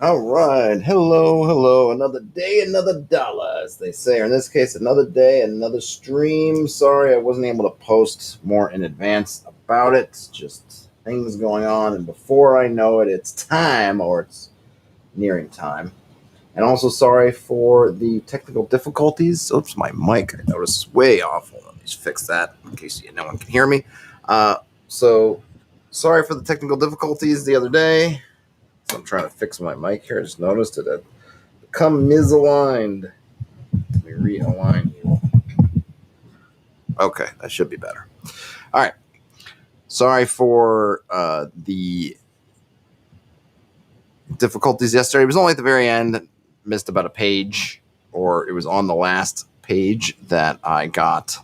All right. Hello, hello. Another day, another dollar, as they say. Or in this case, another day, another stream. Sorry I wasn't able to post more in advance about it. Just things going on. And before I know it, it's time, or it's nearing time. And also sorry for the technical difficulties. Oops, my mic, I noticed, is way off. Hold on, just fix that in case no one can hear me. So sorry for the technical difficulties the other day. So I'm trying to fix my mic here. I just noticed it had become misaligned. Let me realign you. Okay, that should be better. All right. Sorry for the difficulties yesterday. It was only at the very end. Missed about a page, or it was on the last page that I got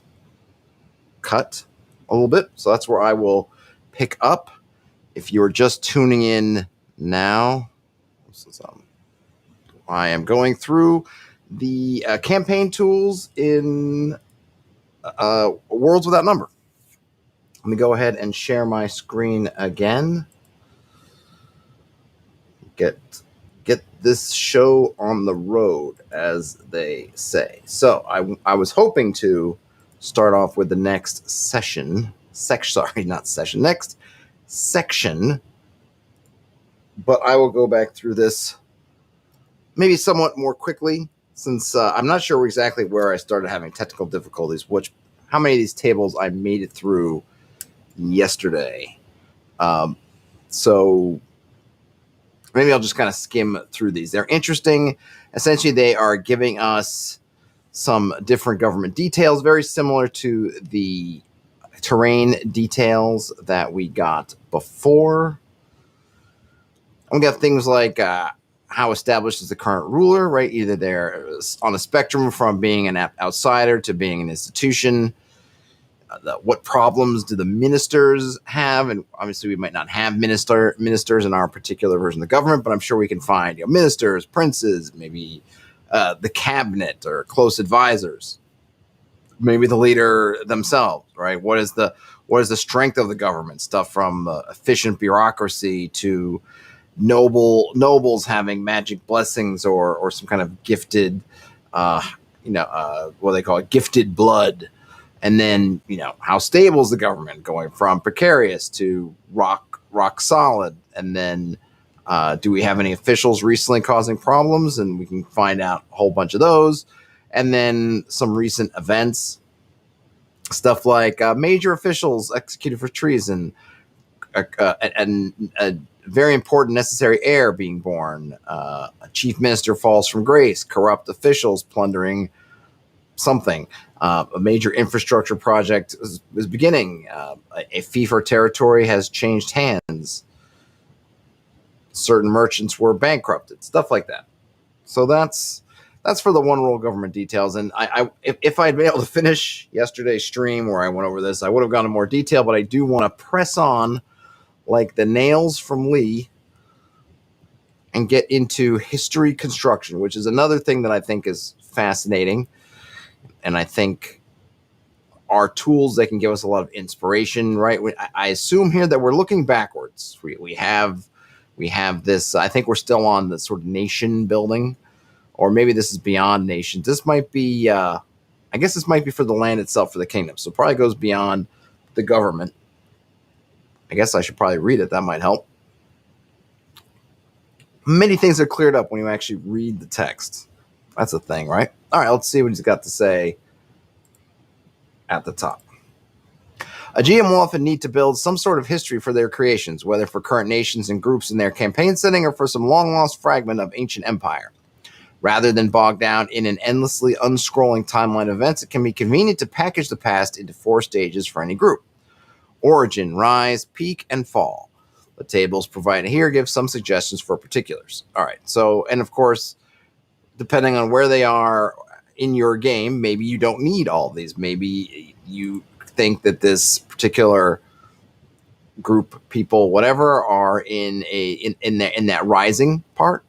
cut a little bit. So that's where I will pick up. If you're just tuning in now, I am going through the campaign tools in Worlds Without Number. Let me go ahead and share my screen again. Get this show on the road, as they say. So I was hoping to start off with the next next section, but I will go back through this maybe somewhat more quickly, since I'm not sure exactly where I started having technical difficulties, how many of these tables I made it through yesterday. So maybe I'll just kind of skim through these. They're interesting. Essentially, they are giving us some different government details, very similar to the terrain details that we got before. We got things like how established is the current ruler, right? Either they're on a spectrum from being an outsider to being an institution. What problems do the ministers have? And obviously we might not have ministers in our particular version of the government, but I'm sure we can find ministers, princes, maybe the cabinet or close advisors, maybe the leader themselves, right? What is the strength of the government? Stuff from efficient bureaucracy to nobles having magic blessings or some kind of gifted, what they call it, gifted blood. And then, how stable is the government, going from precarious to rock solid? And then do we have any officials recently causing problems? And we can find out a whole bunch of those. And then some recent events, stuff like major officials executed for treason, and a very important necessary heir being born, a chief minister falls from grace, corrupt officials plundering something, a major infrastructure project is beginning, a fee for territory has changed hands, certain merchants were bankrupted, stuff like that. So that's for the one rule government details. And if I'd been able to finish yesterday's stream where I went over this, I would have gone into more detail, but I do want to press on like the nails from Lee and get into history construction, which is another thing that I think is fascinating. And I think are tools that can give us a lot of inspiration, right? I assume here that we're looking backwards. We have this, I think we're still on the sort of nation building, or maybe this is beyond nations. This might be, I guess this might be for the land itself, for the kingdom. So it probably goes beyond the government. I guess I should probably read it. That might help. Many things are cleared up when you actually read the text. That's a thing, right? All right, let's see what he's got to say at the top. A GM will often need to build some sort of history for their creations, whether for current nations and groups in their campaign setting or for some long-lost fragment of ancient empire. Rather than bog down in an endlessly unscrolling timeline of events, it can be convenient to package the past into 4 stages for any group: origin, rise, peak, and fall. The tables provided here give some suggestions for particulars. All right, so, and of course, depending on where they are in your game, maybe you don't need all of these. Maybe you think that this particular group, people, whatever, are in that rising part,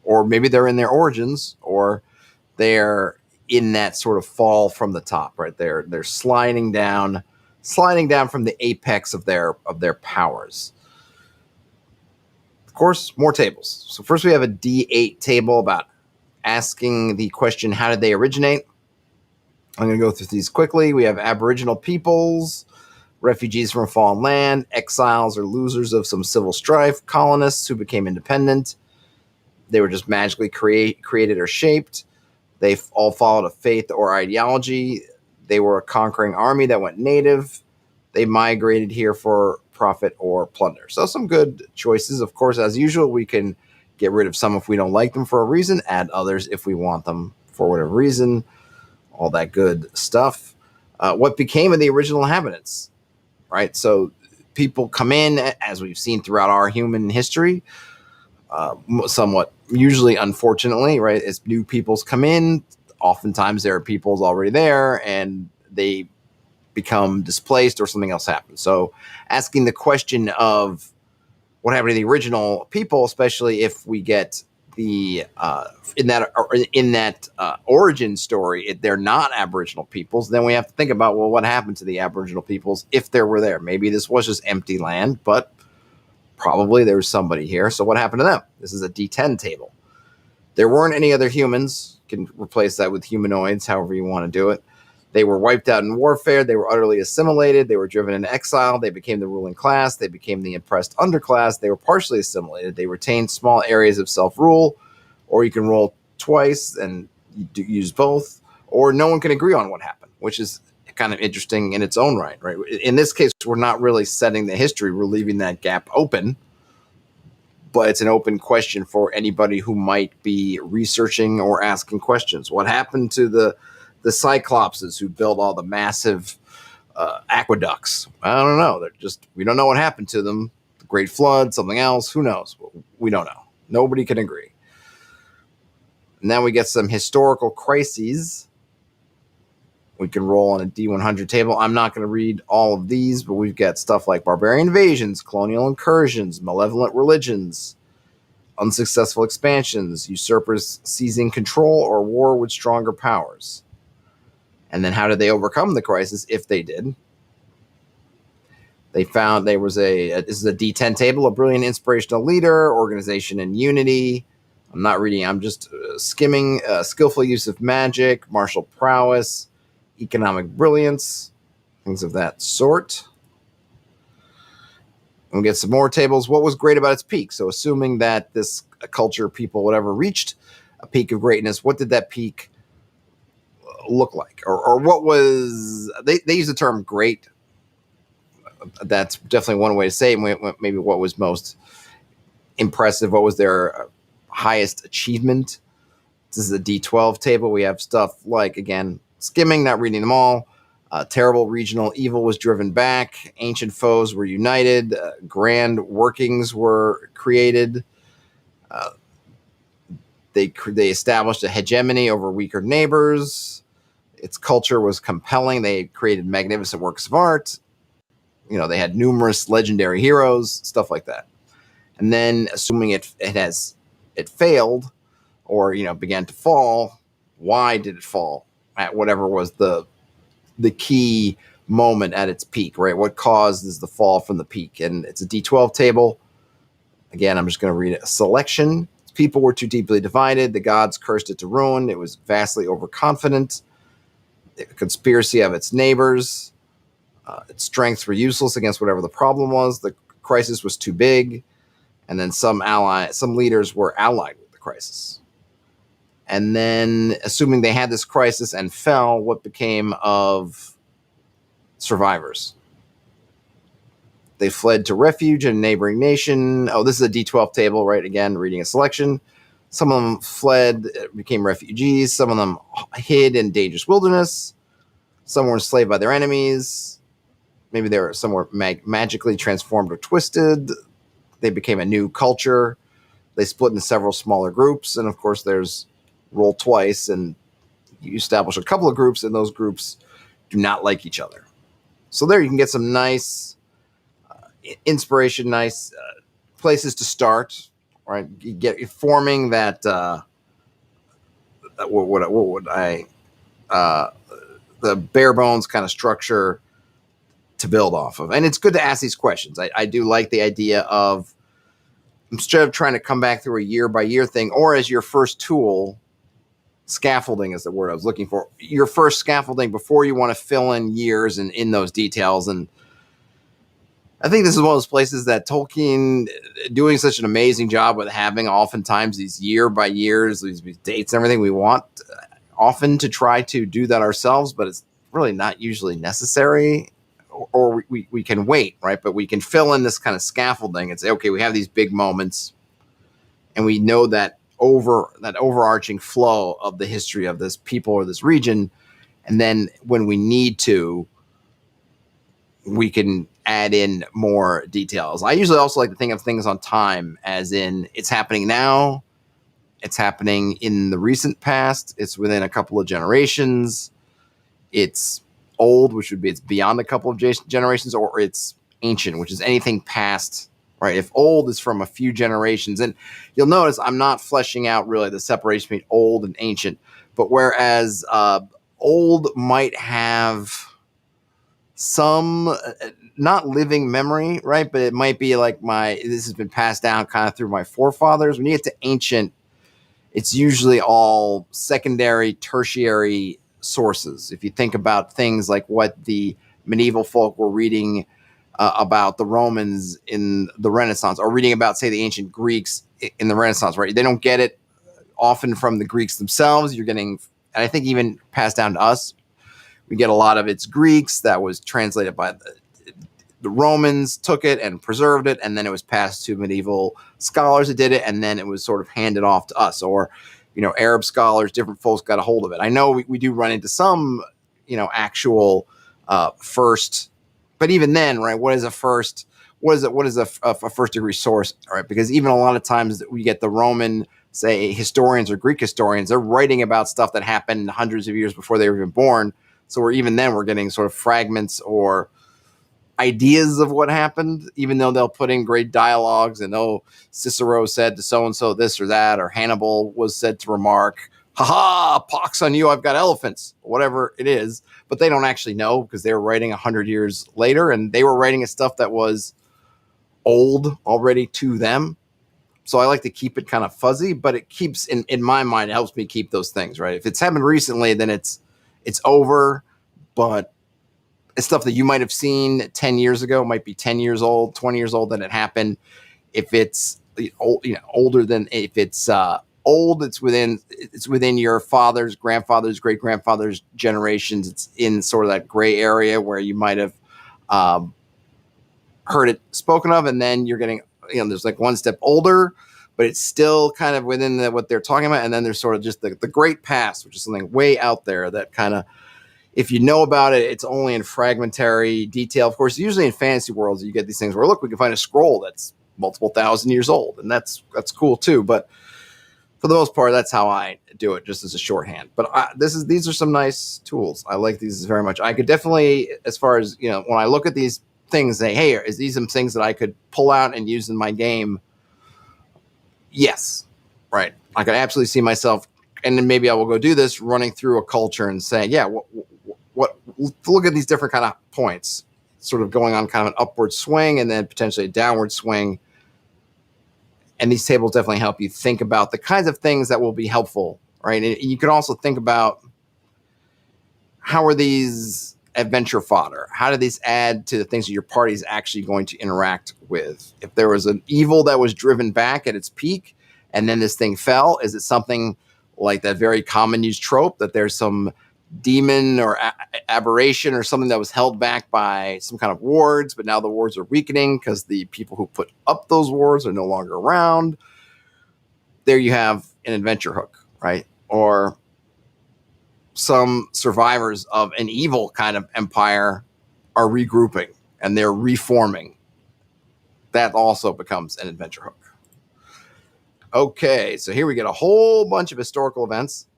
or maybe they're in their origins, or they're in that sort of fall from the top, right? They're sliding down from the apex of their powers. of course, more tables. So first we have a D8 table about asking the question, how did they originate? I'm going to go through these quickly. We have Aboriginal peoples, refugees from a fallen land, exiles or losers of some civil strife, colonists who became independent. They were just magically created or shaped. They all followed a faith or ideology. They were a conquering army that went native. They migrated here for profit or plunder. So some good choices. Of course, as usual, we can get rid of some if we don't like them for a reason, add others if we want them for whatever reason. All that good stuff. What became of the original inhabitants, right? So people come in, as we've seen throughout our human history, somewhat usually unfortunately, right? As new peoples come in, oftentimes there are peoples already there and they become displaced or something else happens. So asking the question of what happened to the original people, especially if we get the in that origin story, they're not Aboriginal peoples, then we have to think about, well, what happened to the Aboriginal peoples if they were there? Maybe this was just empty land, but probably there was somebody here. So what happened to them? This is a D10 table. There weren't any other humans. You can replace that with humanoids, however you want to do it. They were wiped out in warfare. They were utterly assimilated. They were driven into exile. They became the ruling class. They became the oppressed underclass. They were partially assimilated. They retained small areas of self-rule, or you can roll twice and use both, or no one can agree on what happened, which is kind of interesting in its own right? In this case, we're not really setting the history. We're leaving that gap open, but it's an open question for anybody who might be researching or asking questions. What happened to the Cyclopses who built all the massive aqueducts? I don't know. We don't know what happened to them. The Great Flood, something else. Who knows? We don't know. Nobody can agree. And then we get some historical crises. We can roll on a D100 table. I'm not going to read all of these, but we've got stuff like barbarian invasions, colonial incursions, malevolent religions, unsuccessful expansions, usurpers seizing control, or war with stronger powers. And then how did they overcome the crisis if they did? They found this is a D10 table, a brilliant inspirational leader, organization and unity. I'm not reading, I'm just skimming. Skillful use of magic, martial prowess, economic brilliance, things of that sort. We'll get some more tables. What was great about its peak? So assuming that this culture, people, whatever, reached a peak of greatness, what did that peak look like? Or what was, they use the term great. That's definitely one way to say it. Maybe what was most impressive, what was their highest achievement? This is a D12 table. We have stuff like, again, skimming, not reading them all. Terrible regional evil was driven back. Ancient foes were united. Grand workings were created. They established a hegemony over weaker neighbors. Its culture was compelling. They created magnificent works of art. They had numerous legendary heroes, stuff like that. And then, assuming it failed, or began to fall, why did it fall at whatever was the key moment at its peak, right? What causes the fall from the peak? And it's a D12 table. Again, I'm just going to read a selection. People were too deeply divided. The gods cursed it to ruin. It was vastly overconfident. The conspiracy of its neighbors. Its strengths were useless against whatever the problem was. The crisis was too big. And then some leaders were allied with the crisis. And then, assuming they had this crisis and fell, what became of survivors? They fled to refuge in a neighboring nation. Oh, this is a D12 table, right? Again, reading a selection. Some of them fled, became refugees. Some of them hid in dangerous wilderness. Some were enslaved by their enemies. Maybe some were magically transformed or twisted. They became a new culture. They split into several smaller groups. And of course, there's roll twice, and you establish a couple of groups, and those groups do not like each other. So there you can get some nice inspiration, nice places to start, right? You get forming that, the bare bones kind of structure to build off of. And it's good to ask these questions. I do like the idea of instead of trying to come back through a year by year thing, or as your first tool, scaffolding is the word I was looking for. Your first scaffolding before you want to fill in years and in those details. And I think this is one of those places that Tolkien doing such an amazing job with having oftentimes these year by years, these dates and everything we want often to try to do that ourselves, but it's really not usually necessary, or we can wait, right? But we can fill in this kind of scaffolding and say, okay, we have these big moments and we know that overarching flow of the history of this people or this region. And then when we need to, we can add in more details. I usually also like to think of things on time, as in it's happening now, it's happening in the recent past, it's within a couple of generations, it's old, which would be it's beyond a couple of generations, or it's ancient, which is anything past, right? If old is from a few generations, and you'll notice I'm not fleshing out really the separation between old and ancient, but whereas old might have some not living memory, right? But it might be like this has been passed down kind of through my forefathers. When you get to ancient, it's usually all secondary, tertiary sources. If you think about things like what the medieval folk were reading about the Romans in the Renaissance, or reading about, say, the ancient Greeks in the Renaissance, right? They don't get it often from the Greeks themselves. You're getting, and I think even passed down to us, we get a lot of it's Greeks that was translated by the Romans, took it and preserved it, and then it was passed to medieval scholars that did it, and then it was sort of handed off to us. Or, Arab scholars, different folks got a hold of it. I know we do run into some, actual first, but even then, right? What is a first? What is a first degree source? All right, because even a lot of times we get the Roman, say, historians or Greek historians, they're writing about stuff that happened hundreds of years before they were even born. So we're getting sort of fragments or ideas of what happened, even though they'll put in great dialogues and, Cicero said to so-and-so this or that, or Hannibal was said to remark, "Ha pox on you, I've got elephants," whatever it is. But they don't actually know, because they were writing 100 years later, and they were writing stuff that was old already to them. So I like to keep it kind of fuzzy, but it keeps, in my mind, it helps me keep those things, right? If it's happened recently, then it's over, but it's stuff that you might have seen 10 years ago, might be 10 years old, 20 years old, that it happened. If it's older than, if it's old, it's within your father's, grandfather's, great grandfather's generations. It's in sort of that gray area where you might have heard it spoken of, and then you're getting, there's like one step older, but it's still kind of within what they're talking about. And then there's sort of just the great past, which is something way out there that kind of, if you know about it, it's only in fragmentary detail. Of course, usually in fantasy worlds, you get these things where, look, we can find a scroll that's multiple thousand years old, and that's cool too. But for the most part, that's how I do it, just as a shorthand. But these are some nice tools. I like these very much. I could definitely, as far as, when I look at these things, say, hey, is these some things that I could pull out and use in my game? Yes, right. I could absolutely see myself, and then maybe I will go do this, running through a culture and saying, yeah, what look at these different kind of points, sort of going on kind of an upward swing and then potentially a downward swing. And these tables definitely help you think about the kinds of things that will be helpful, right? And you can also think about, how are these adventure fodder? How do these add to the things that your party is actually going to interact with? If there was an evil that was driven back at its peak and then this thing fell, is it something like that very common used trope that there's some demon or aberration or something that was held back by some kind of wards, but now the wards are weakening because the people who put up those wards are no longer around? There you have an adventure hook, right? Or some survivors of an evil kind of empire are regrouping and they're reforming. That also becomes an adventure hook. Okay, so here we get a whole bunch of historical events.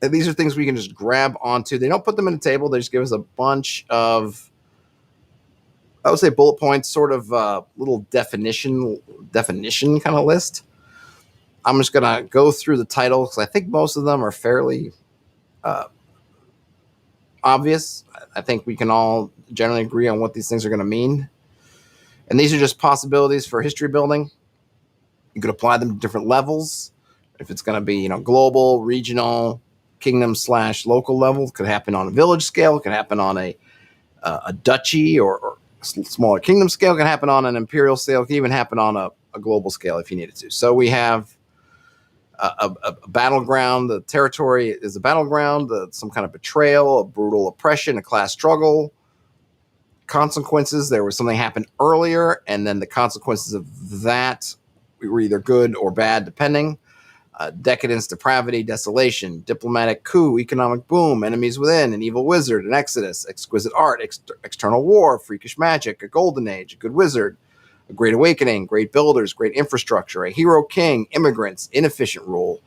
And these are things we can just grab onto. They don't put them in a table. They just give us a bunch of, I would say, bullet points, sort of little definition kind of list. I'm just going to go through the titles because I think most of them are fairly obvious. I think we can all generally agree on what these things are going to mean. And these are just possibilities for history building. You could apply them to different levels. If it's going to be, global, regional, kingdom / local level, it could happen on a village scale. It could happen on a duchy or smaller kingdom scale. It can happen on an imperial scale. It can even happen on a global scale if you needed to. So we have a battleground. The territory is a battleground, some kind of betrayal, a brutal oppression, a class struggle. Consequences, there was something happened earlier, and then the consequences of that were either good or bad, depending. Decadence, depravity, desolation, diplomatic coup, economic boom, enemies within, an evil wizard, an exodus, exquisite art, external war, freakish magic, a golden age, a good wizard, a great awakening, great builders, great infrastructure, a hero king, immigrants, inefficient rule,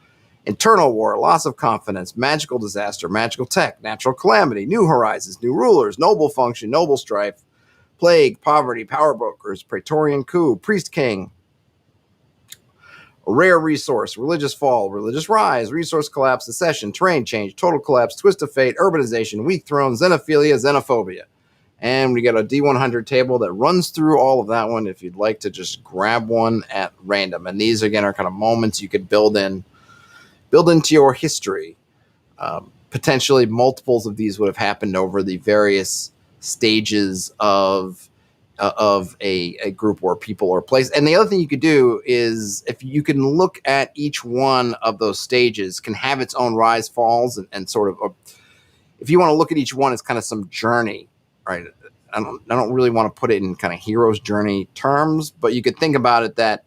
internal war, loss of confidence, magical disaster, magical tech, natural calamity, new horizons, new rulers, noble function, noble strife, plague, poverty, power brokers, praetorian coup, priest king, a rare resource, religious fall, religious rise, resource collapse, secession, terrain change, total collapse, twist of fate, urbanization, weak throne, xenophilia, xenophobia. And we got a D100 table that runs through all of that one if you'd like to just grab one at random. And these, again, are kind of moments you could build into your history. Potentially multiples of these would have happened over the various stages of a group or people or place. And the other thing you could do is, if you can look at each one of those stages, can have its own rise, falls, and sort of, if you want to look at each one as kind of some journey, right? I don't really want to put it in kind of hero's journey terms, but you could think about it that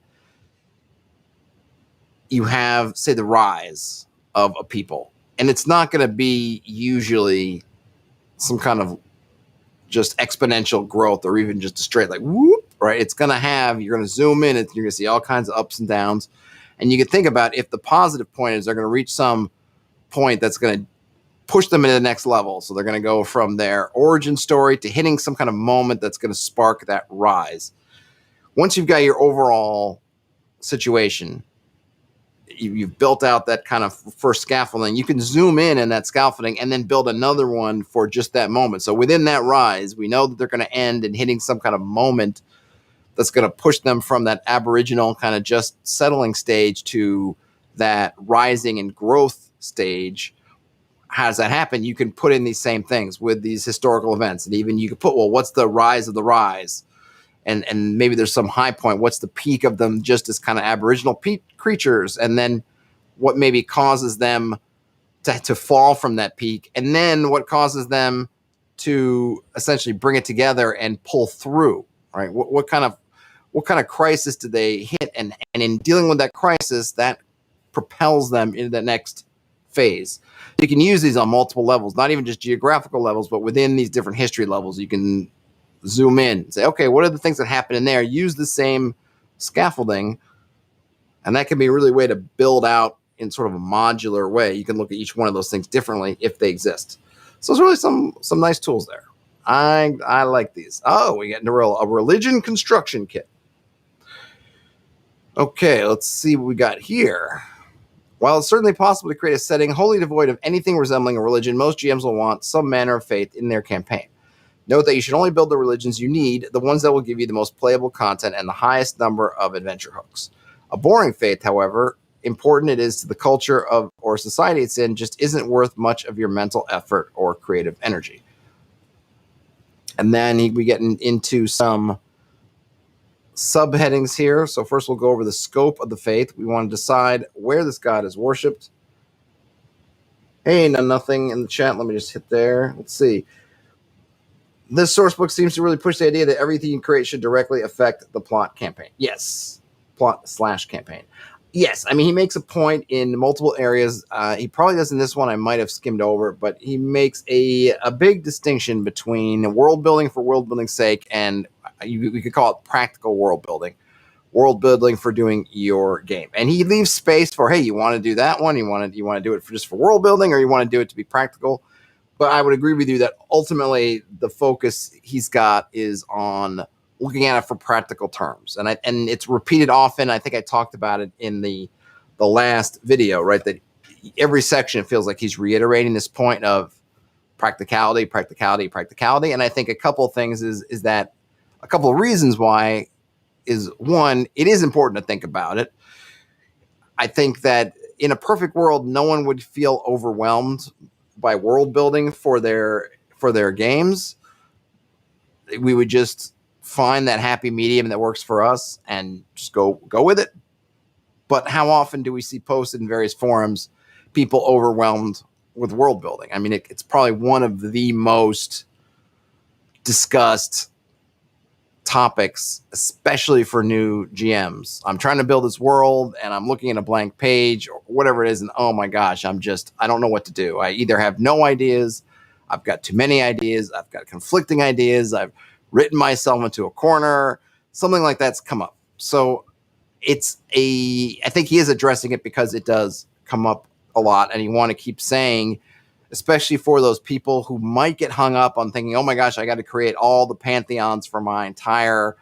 you have, say, the rise of a people, and it's not going to be usually some kind of just exponential growth or even just a straight like whoop, right? It's going to have, you're going to zoom in and you're going to see all kinds of ups and downs. And you can think about, if the positive point is they're going to reach some point that's going to push them into the next level. So they're going to go from their origin story to hitting some kind of moment that's going to spark that rise. Once you've got your overall situation, you've built out that kind of first scaffolding, you can zoom in that scaffolding and then build another one for just that moment. So within that rise, we know that they're going to end in hitting some kind of moment that's going to push them from that aboriginal kind of just settling stage to that rising and growth stage. How does that happen? You can put in these same things with these historical events, and even you could put, well, what's the rise of the rise? And maybe there's some high point. What's the peak of them just as kind of aboriginal creatures? And then what maybe causes them to fall from that peak? And then what causes them to essentially bring it together and pull through, right? What kind of crisis do they hit? And in dealing with that crisis, that propels them into the next phase. You can use these on multiple levels, not even just geographical levels, but within these different history levels. You can zoom in and say, okay, what are the things that happen in there? Use the same scaffolding, and that can be a really way to build out in sort of a modular way. You can look at each one of those things differently if they exist. So it's really some nice tools there. I like these. Oh, we got a religion construction kit. Okay, let's see what we got here. While it's certainly possible to create a setting wholly devoid of anything resembling a religion, most GMs will want some manner of faith in their campaign. Note that you should only build the religions you need, the ones that will give you the most playable content and the highest number of adventure hooks. A boring faith, however important it is to the culture of or society it's in, just isn't worth much of your mental effort or creative energy. And then we get into some subheadings here. So first we'll go over the scope of the faith. We want to decide where this god is worshipped. Hey, nothing in the chat. Let me just hit there. Let's see. This source book seems to really push the idea that everything you create should directly affect the plot campaign. Yes. Plot/campaign. Yes. I mean, he makes a point in multiple areas. He probably does in this one. I might have skimmed over, but he makes a big distinction between world building for world building's sake and we could call it practical world building for doing your game. And he leaves space for, hey, you want to do that one? You want to do it just for world building, or you want to do it to be practical? But I would agree with you that ultimately the focus he's got is on looking at it for practical terms. And it's repeated often. I think I talked about it in the last video, right? That every section feels like he's reiterating this point of practicality. And I think a couple of things is that a couple of reasons why is, one, it is important to think about it. I think that in a perfect world, no one would feel overwhelmed by world building for their games. We would just find that happy medium that works for us and just go with it. But how often do we see posted in various forums people overwhelmed with world building? I mean, it's probably one of the most discussed topics, especially for new GMs. I'm trying to build this world and I'm looking at a blank page or whatever it is, and oh my gosh, I don't know what to do. I either have no ideas, I've got too many ideas, I've got conflicting ideas, I've written myself into a corner, something like that's come up. So I think he is addressing it because it does come up a lot, and you want to keep saying, especially for those people who might get hung up on thinking, oh my gosh, I got to create all the pantheons for my entire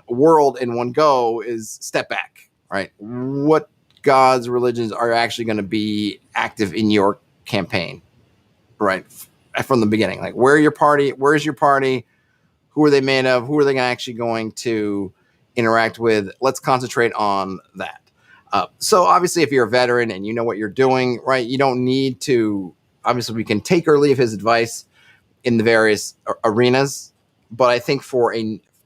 world in one go, is step back, right? What gods, religions are actually going to be active in your campaign, right? From the beginning, like where's your party? Who are they made of? Who are they actually going to interact with? Let's concentrate on that. So obviously, if you're a veteran and you know what you're doing, right, you don't need to. Obviously, we can take or leave his advice in the various arenas, but I think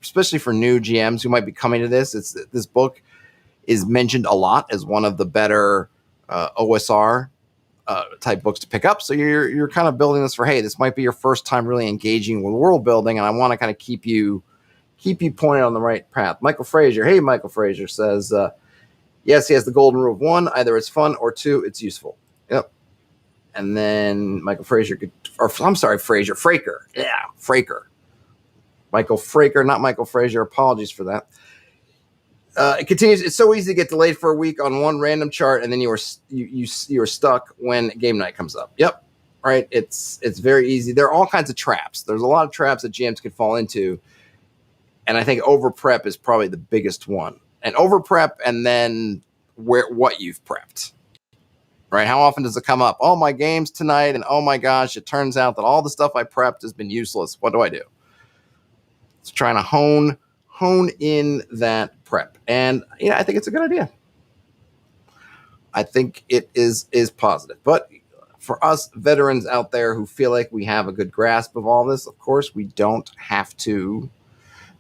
especially for new GMs who might be coming to this book is mentioned a lot as one of the better OSR type books to pick up. So you're kind of building this for, hey, this might be your first time really engaging with world building, and I want to kind of keep you pointed on the right path. Michael Frazier says, yes, he has the golden rule of 1. Either it's fun, or 2, it's useful. Yep. And then Fraker. Yeah, Fraker. Michael Fraker, not Michael Frazier. Apologies for that. It continues. It's so easy to get delayed for a week on one random chart, and then you are stuck when game night comes up. Yep, right. It's very easy. There are all kinds of traps. There's a lot of traps that GMs could fall into, and I think over prep is probably the biggest one. And over prep, and then what you've prepped. Right? How often does it come up? Oh, my game's tonight, and oh my gosh, it turns out that all the stuff I prepped has been useless. What do I do? It's trying to hone in that prep, and I think it's a good idea. I think it is positive. But for us veterans out there who feel like we have a good grasp of all this, of course, we don't have to.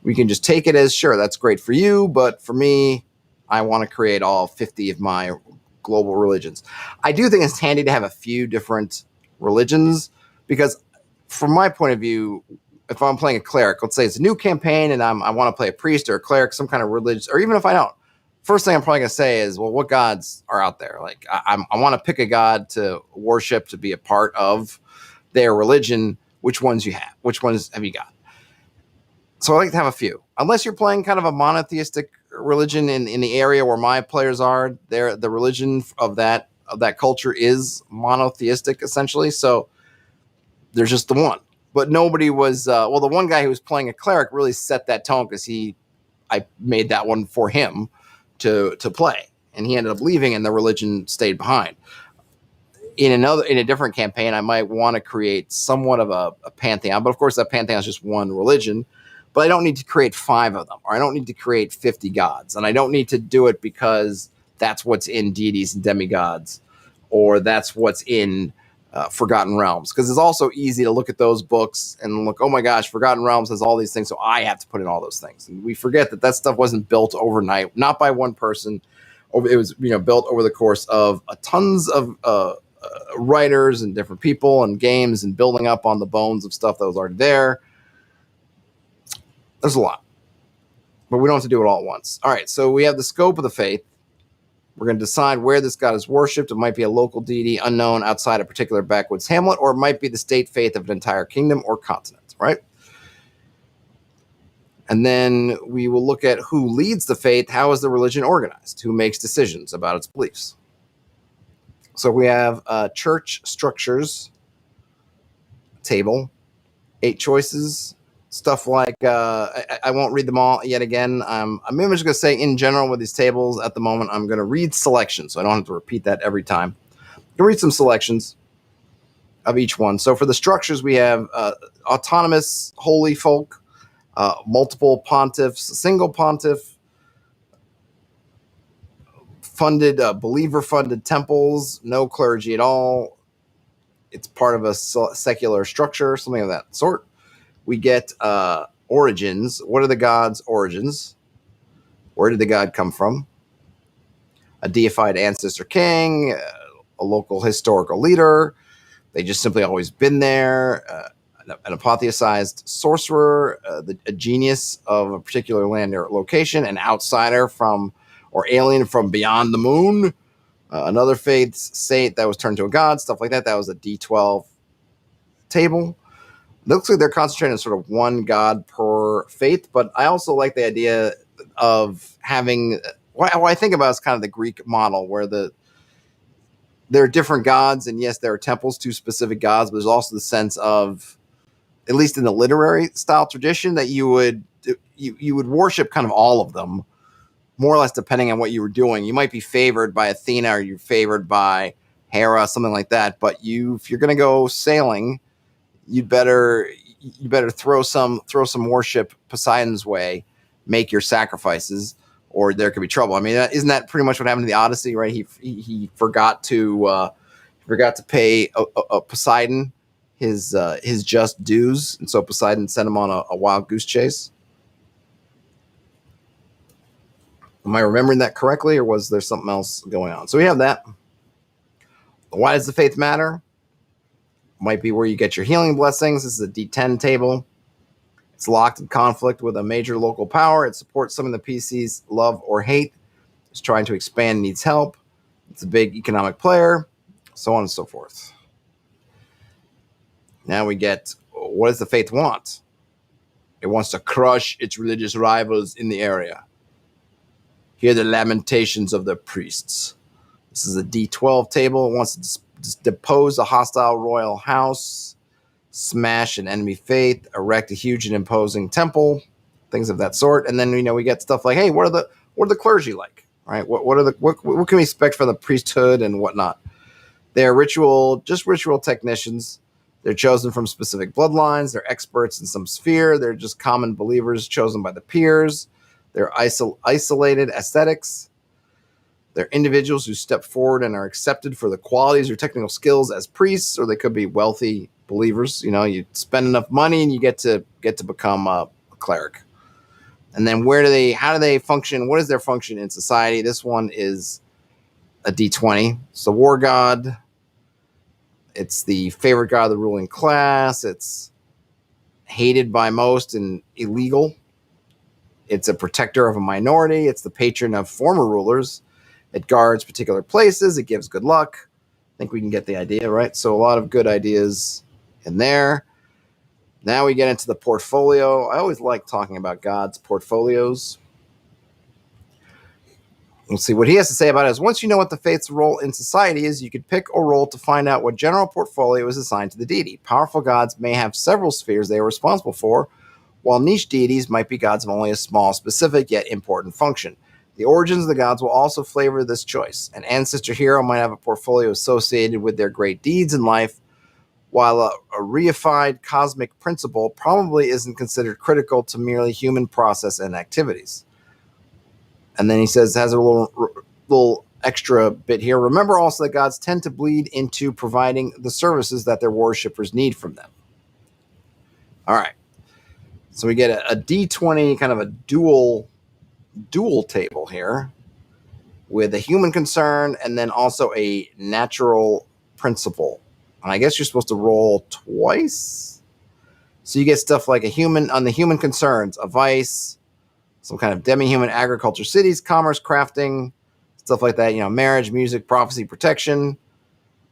We can just take it as, sure, that's great for you, but for me, I want to create all 50 of my global religions. I do think it's handy to have a few different religions, because from my point of view, if I'm playing a cleric, let's say it's a new campaign and I want to play a priest or a cleric, some kind of religion, or even if I don't, first thing I'm probably going to say is, well, what gods are out there? Like I want to pick a god to worship, to be a part of their religion. Which ones have you got? So I like to have a few, unless you're playing kind of a monotheistic religion in the area where my players are. The religion of that culture is monotheistic essentially. So there's just the one, but nobody was. The one guy who was playing a cleric really set that tone because I made that one for him to play, and he ended up leaving, and the religion stayed behind. In a different campaign, I might want to create somewhat of a pantheon, but of course that pantheon is just one religion. But I don't need to create 5 of them, or I don't need to create 50 gods. And I don't need to do it because that's what's in deities and demigods, or that's what's in Forgotten Realms. Because it's also easy to look at those books and look, oh my gosh, Forgotten Realms has all these things, so I have to put in all those things. And we forget that stuff wasn't built overnight, not by one person. It was built over the course of tons of writers and different people and games, and building up on the bones of stuff that was already there. There's a lot, but we don't have to do it all at once. All right, so we have the scope of the faith. We're going to decide where this god is worshipped. It might be a local deity unknown outside a particular backwoods hamlet, or it might be the state faith of an entire kingdom or continent, right? And then we will look at who leads the faith. How is the religion organized? Who makes decisions about its beliefs? So we have church structures table, 8 choices. Stuff like, I won't read them all yet again. I'm just going to say in general with these tables at the moment, I'm going to read selections, so I don't have to repeat that every time. I'm going to read some selections of each one. So for the structures, we have autonomous holy folk, multiple pontiffs, single pontiff, funded, believer-funded temples, no clergy at all. It's part of a secular structure, something of that sort. We get origins. What are the gods' origins? Where did the god come from? A deified ancestor king, a local historical leader. They just simply always been there. An apotheosized sorcerer, a genius of a particular land or location, an outsider from or alien from beyond the moon, another faith saint that was turned to a god, stuff like that. That was a D12 table. It looks like they're concentrating on sort of one god per faith, but I also like the idea of having what I think about is kind of the Greek model where there are different gods, and yes, there are temples to specific gods, but there's also the sense of, at least in the literary style tradition, that you would worship kind of all of them, more or less depending on what you were doing. You might be favored by Athena, or you're favored by Hera, something like that. But if you're going to go sailing, you better throw some worship Poseidon's way, make your sacrifices, or there could be trouble. I mean, isn't that pretty much what happened in the Odyssey, right? He forgot to pay Poseidon his just dues, and so Poseidon sent him on a wild goose chase. Am I remembering that correctly, or was there something else going on? So we have that. Why does the faith matter? Might be where you get your healing blessings. This is a D10 table. It's locked in conflict with a major local power. It supports some of the PCs love or hate. It's trying to expand, needs help. It's a big economic player, so on and so forth. Now we get, what does the faith want? It wants to crush its religious rivals in the area. Hear the lamentations of the priests. This is a D12 table. It wants to depose a hostile royal house, smash an enemy faith, erect a huge and imposing temple, things of that sort. And then we get stuff like, hey, what are the clergy like? Right? What can we expect from the priesthood and whatnot? They're ritual technicians. They're chosen from specific bloodlines. They're experts in some sphere. They're just common believers chosen by the peers. They're isolated ascetics. They're individuals who step forward and are accepted for the qualities or technical skills as priests, or they could be wealthy believers. You spend enough money and you get to become a cleric. And then how do they function? What is their function in society? This one is a D20. It's the war god. It's the favorite god of the ruling class. It's hated by most and illegal. It's a protector of a minority. It's the patron of former rulers. It guards particular places. It gives good luck. I think we can get the idea, right? So a lot of good ideas in there. Now we get into the portfolio. I always like talking about God's portfolios. We'll see what he has to say about it. Is once you know what the faith's role in society is, you could pick or roll to find out what general portfolio is assigned to the deity. Powerful gods may have several spheres they are responsible for, while niche deities might be gods of only a small, specific, yet important function. The origins of the gods will also flavor this choice. An ancestor hero might have a portfolio associated with their great deeds in life, while a reified cosmic principle probably isn't considered critical to merely human process and activities. And then he says, has a little extra bit here. Remember also that gods tend to bleed into providing the services that their worshippers need from them. All right. So we get a D20, kind of a dual table here with a human concern and then also a natural principle. And I guess you're supposed to roll twice. So you get stuff like on the human concerns, a vice, some kind of demi-human agriculture, cities, commerce, crafting, stuff like that, marriage, music, prophecy, protection.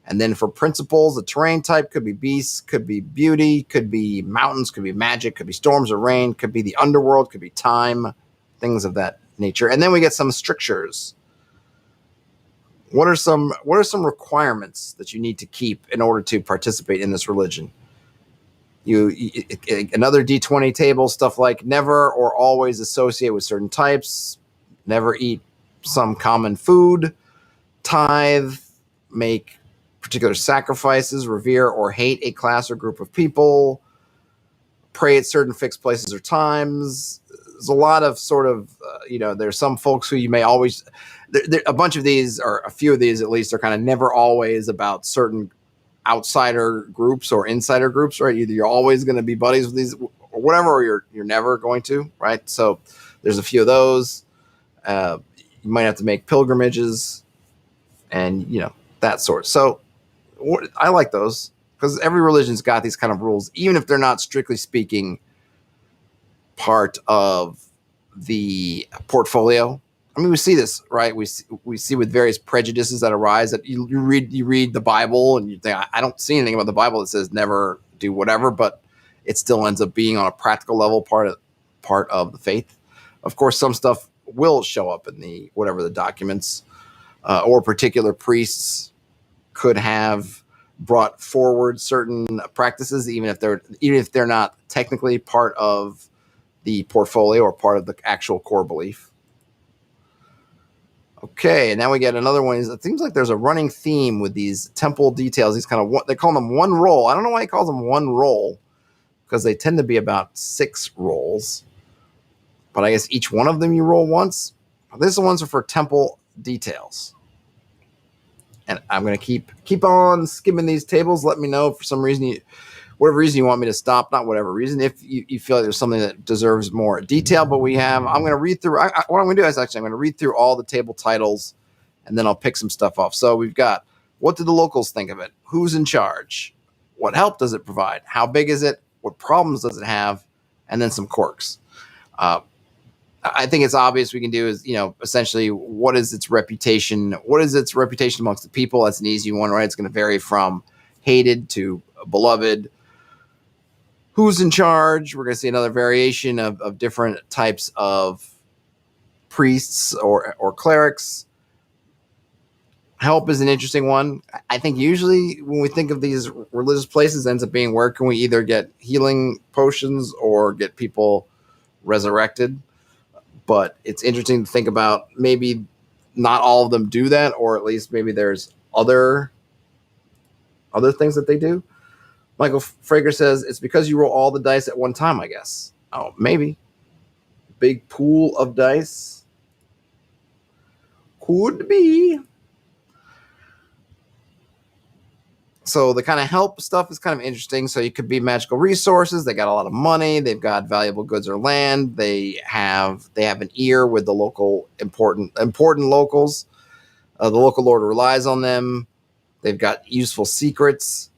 And then for principles, the terrain type could be beasts, could be beauty, could be mountains, could be magic, could be storms or rain, could be the underworld, could be time, things of that nature. And then we get some strictures. What are some requirements that you need to keep in order to participate in this religion? Another D20 table, stuff like never or always associate with certain types, never eat some common food, tithe, make particular sacrifices, revere or hate a class or group of people, pray at certain fixed places or times, there's a lot of sort of, there's some folks who you may always, a bunch of these, or a few of these at least, are kind of never always about certain outsider groups or insider groups, right? Either you're always going to be buddies with these or whatever, or you're never going to, right? So there's a few of those. You might have to make pilgrimages and, that sort. So I like those because every religion's got these kind of rules, even if they're not strictly speaking part of the portfolio. I mean, we see this, right? We see with various prejudices that arise that you read the Bible and you think, I don't see anything about the Bible that says never do whatever, but it still ends up being on a practical level part of the faith. Of course, some stuff will show up in the whatever the documents, or particular priests could have brought forward certain practices, even if they're not technically part of the portfolio or part of the actual core belief. Okay, and now we get another one. It seems like there's a running theme with these temple details. These kind of, they call them one roll. I don't know why he calls them one roll, because they tend to be about 6 rolls. But I guess each one of them you roll once. These ones are for temple details. And I'm going to keep on skimming these tables. Let me know for some reason, whatever reason you want me to stop, not whatever reason, if you feel like there's something that deserves more detail. But I'm going to read through, what I'm going to do is actually I'm going to read through all the table titles, and then I'll pick some stuff off. So we've got, what did the locals think of it? Who's in charge? What help does it provide? How big is it? What problems does it have? And then some quirks. I think it's obvious we can do is, essentially, what is its reputation? What is its reputation amongst the people? That's an easy one, right? It's going to vary from hated to beloved. Who's in charge? We're going to see another variation of different types of priests or clerics. Help is an interesting one. I think usually when we think of these religious places, it ends up being, where can we either get healing potions or get people resurrected? But it's interesting to think about, maybe not all of them do that, or at least maybe there's other things that they do. Michael Frager says, it's because you roll all the dice at one time, I guess. Oh, maybe. Big pool of dice. Could be. So the kind of help stuff is kind of interesting. So you could be magical resources. They got a lot of money. They've got valuable goods or land. They have an ear with the local important locals. The local lord relies on them. They've got useful secrets.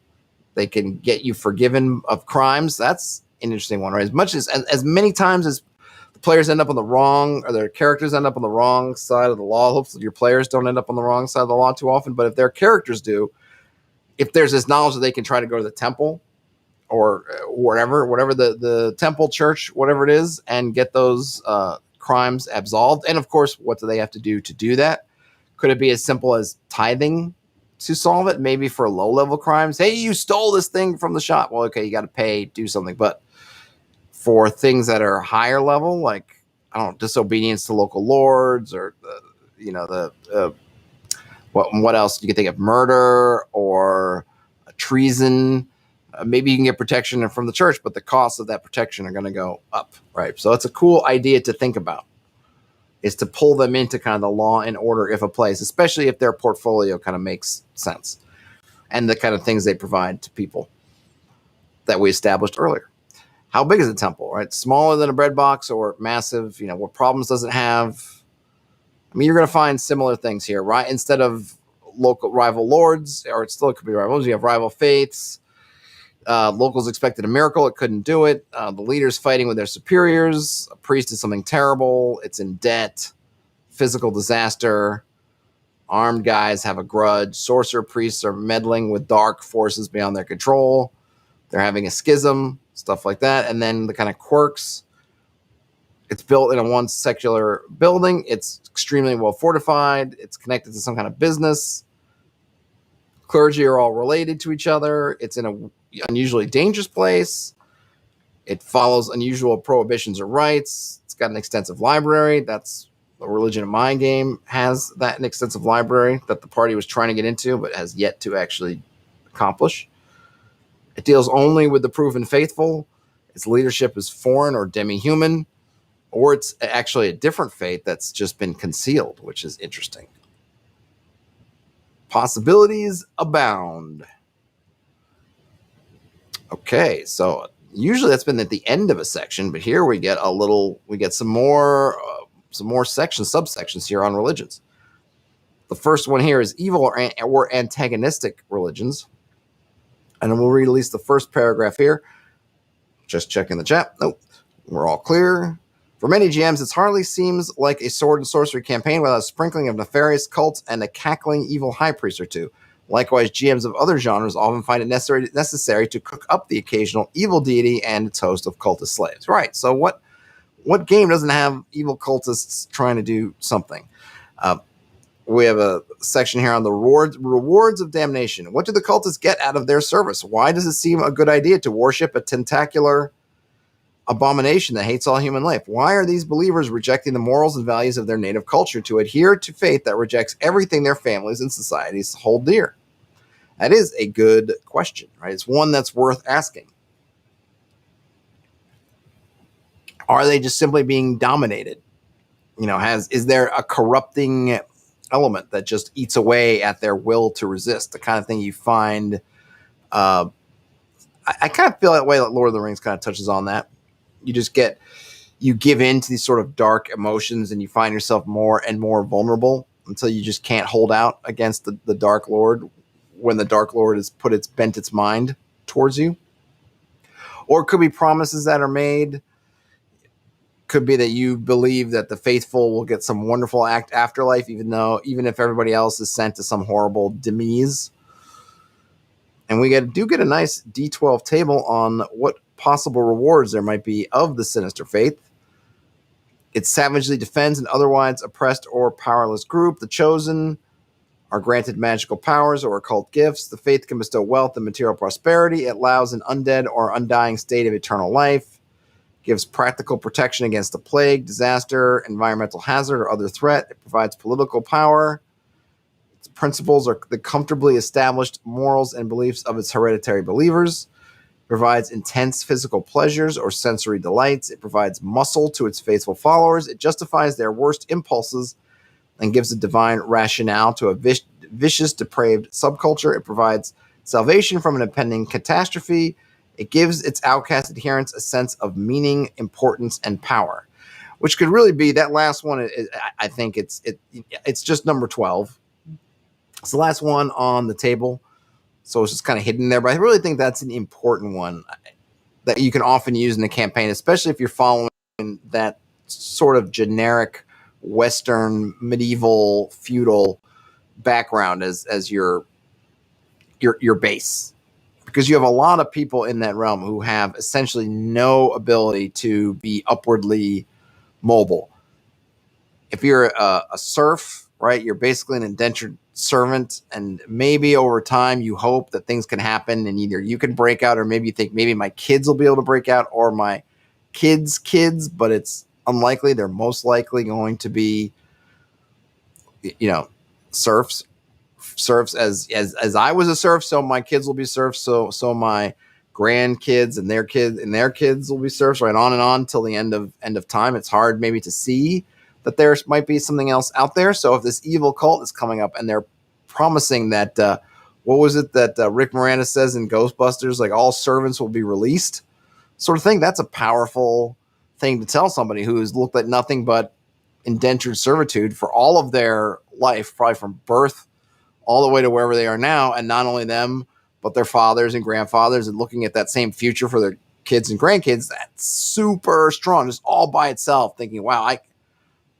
They can get you forgiven of crimes. That's an interesting one, right? As much as many times as the players end up on the wrong, or their characters end up on the wrong side of the law. Hopefully your players don't end up on the wrong side of the law too often. But if their characters do, if there's this knowledge that they can try to go to the temple or whatever the temple, church, whatever it is, and get those crimes absolved. And of course, what do they have to do that? Could it be as simple as tithing to solve it? Maybe for low-level crimes. Hey, you stole this thing from the shop. Well, okay, you got to pay, do something. But for things that are higher level, like, I don't know, disobedience to local lords, or what else you can think of? Murder or treason. Maybe you can get protection from the church, but the costs of that protection are going to go up, right? So it's a cool idea to think about, is to pull them into kind of the law and order if a place, especially if their portfolio kind of makes sense, and the kind of things they provide to people that we established earlier. How big is the temple, right? Smaller than a bread box or massive? What problems does it have? I mean, you're going to find similar things here, right? Instead of local rival lords, or it still could be rivals, you have rival faiths. Locals expected a miracle. It couldn't do it. The leaders fighting with their superiors. A priest did something terrible. It's in debt. Physical disaster. Armed guys have a grudge. Sorcerer priests are meddling with dark forces beyond their control. They're having a schism, stuff like that. And then the kind of quirks. It's built in a once secular building. It's extremely well fortified. It's connected to some kind of business. Clergy are all related to each other. It's in an unusually dangerous place. It follows unusual prohibitions or rights. It's got an extensive library. That's the Religion of My game, has that an extensive library that the party was trying to get into, but has yet to actually accomplish. It deals only with the proven faithful. Its leadership is foreign or demi-human, Or it's actually a different fate that's just been concealed, which is interesting. Possibilities abound. Okay, so usually that's been at the end of a section, but here we get some more subsections here on religions. The first one here is evil or antagonistic religions. And then we'll read at least the first paragraph here. Just checking the chat. Nope, we're all clear. For many GMs, it hardly seems like a sword and sorcery campaign without a sprinkling of nefarious cults and a cackling evil high priest or two. Likewise, GMs of other genres often find it necessary to cook up the occasional evil deity and its host of cultist slaves. Right, so what game doesn't have evil cultists trying to do something? We have a section here on the rewards of damnation. What do the cultists get out of their service? Why does it seem a good idea to worship a tentacular abomination that hates all human life? Why are these believers rejecting the morals and values of their native culture to adhere to faith that rejects everything their families and societies hold dear? That is a good question, right? It's one that's worth asking. Are they just simply being dominated? Is there a corrupting element that just eats away at their will to resist? The kind of thing you find. I kind of feel that way that Lord of the Rings kind of touches on that. You give in to these sort of dark emotions and you find yourself more and more vulnerable until you just can't hold out against the Dark Lord when the Dark Lord has bent its mind towards you. Or it could be promises that are made. Could be that you believe that the faithful will get some wonderful afterlife, even if everybody else is sent to some horrible demise. And we do get a nice D12 table on what possible rewards there might be of the sinister faith. It savagely defends an otherwise oppressed or powerless group. The chosen are granted magical powers or occult gifts. The faith can bestow wealth and material prosperity. It allows an undead or undying state of eternal life. Gives practical protection against a plague, disaster, environmental hazard, or other threat. It provides political power. Its principles are the comfortably established morals and beliefs of its hereditary believers. It provides intense physical pleasures or sensory delights. It provides muscle to its faithful followers. It justifies their worst impulses and gives a divine rationale to a vicious, depraved subculture. It provides salvation from an impending catastrophe. It gives its outcast adherents a sense of meaning, importance, and power, which could really be that last one. I think it's just number 12. It's the last one on the table, so it's just kind of hidden there. But I really think that's an important one that you can often use in a campaign, especially if you're following that sort of generic Western medieval feudal background as your base. Because you have a lot of people in that realm who have essentially no ability to be upwardly mobile. If you're a serf, right, you're basically an indentured servant, and maybe over time you hope that things can happen and either you can break out, or maybe you think maybe my kids will be able to break out, or my kids' but it's unlikely. They're most likely going to be, serfs as I was a serf, so my kids will be serfs, so my grandkids and their kids will be serfs, right on and on till the end of time. It's hard maybe to see that there might be something else out there. So if this evil cult is coming up and they're promising that what was it that Rick Moranis says in Ghostbusters, like all servants will be released, sort of thing, that's a powerful thing to tell somebody who's looked at nothing but indentured servitude for all of their life, probably from birth all the way to wherever they are now. And not only them, but their fathers and grandfathers, and looking at that same future for their kids and grandkids. That's super strong, just all by itself, thinking, wow,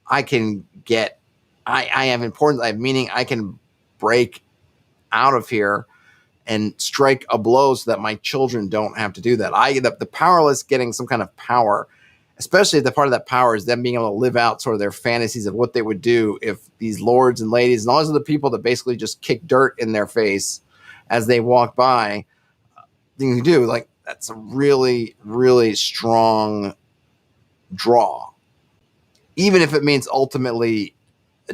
I can get, I have importance, I have meaning, I can break out of here and strike a blow so that my children don't have to do that. The powerless getting some kind of power, especially if the part of that power is them being able to live out sort of their fantasies of what they would do if these lords and ladies and all those other people that basically just kick dirt in their face as they walk by, things to do. Like, that's a really, really strong draw. Even if it means ultimately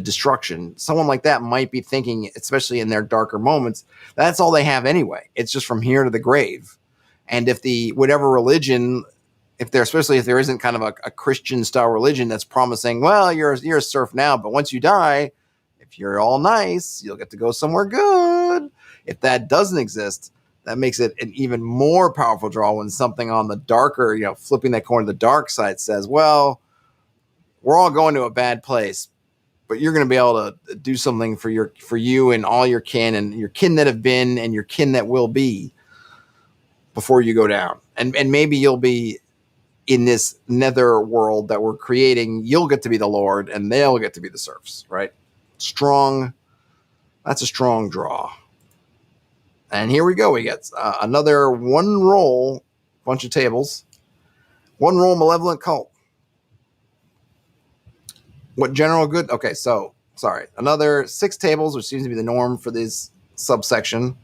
destruction, someone like that might be thinking, especially in their darker moments, that's all they have anyway. It's just from here to the grave. And if whatever religion especially if there isn't kind of a Christian style religion that's promising, well, you're a serf now, but once you die, if you're all nice, you'll get to go somewhere good. If that doesn't exist, that makes it an even more powerful draw when something on the darker, flipping that coin to the dark side says, well, we're all going to a bad place, but you're going to be able to do something for you and all your kin and your kin that have been and your kin that will be before you go down. And maybe you'll be in this nether world that we're creating. You'll get to be the Lord and they'll get to be the serfs, right? Strong. That's a strong draw. And here we go. We get another one roll, bunch of tables. One roll malevolent cult. What general good? Okay, so, sorry. Another 6 tables, which seems to be the norm for this subsection.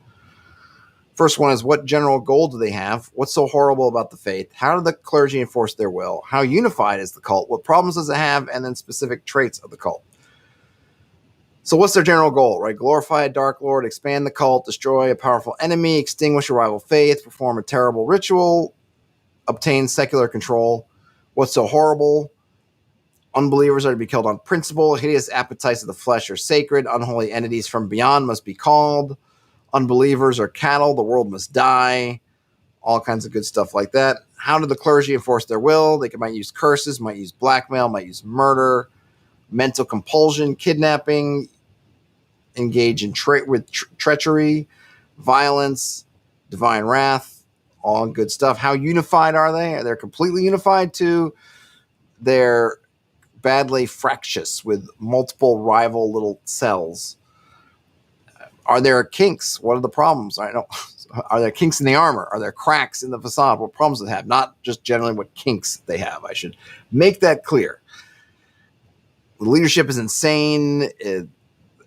First one is, what general goal do they have? What's so horrible about the faith? How do the clergy enforce their will? How unified is the cult? What problems does it have? And then specific traits of the cult. So what's their general goal, right? Glorify a dark lord, expand the cult, destroy a powerful enemy, extinguish a rival faith, perform a terrible ritual, obtain secular control. What's so horrible? Unbelievers are to be killed on principle. Hideous appetites of the flesh are sacred. Unholy entities from beyond must be called. Unbelievers are cattle. The world must die. All kinds of good stuff like that. How do the clergy enforce their will? They might use curses, might use blackmail, might use murder, mental compulsion, kidnapping, engage in treachery, violence, divine wrath, all good stuff. How unified are they? They're completely unified too. They're badly fractious with multiple rival little cells. Are there kinks? What are the problems? I know. Are there kinks in the armor? Are there cracks in the facade? What problems they have? Not just generally what kinks they have. I should make that clear. The leadership is insane.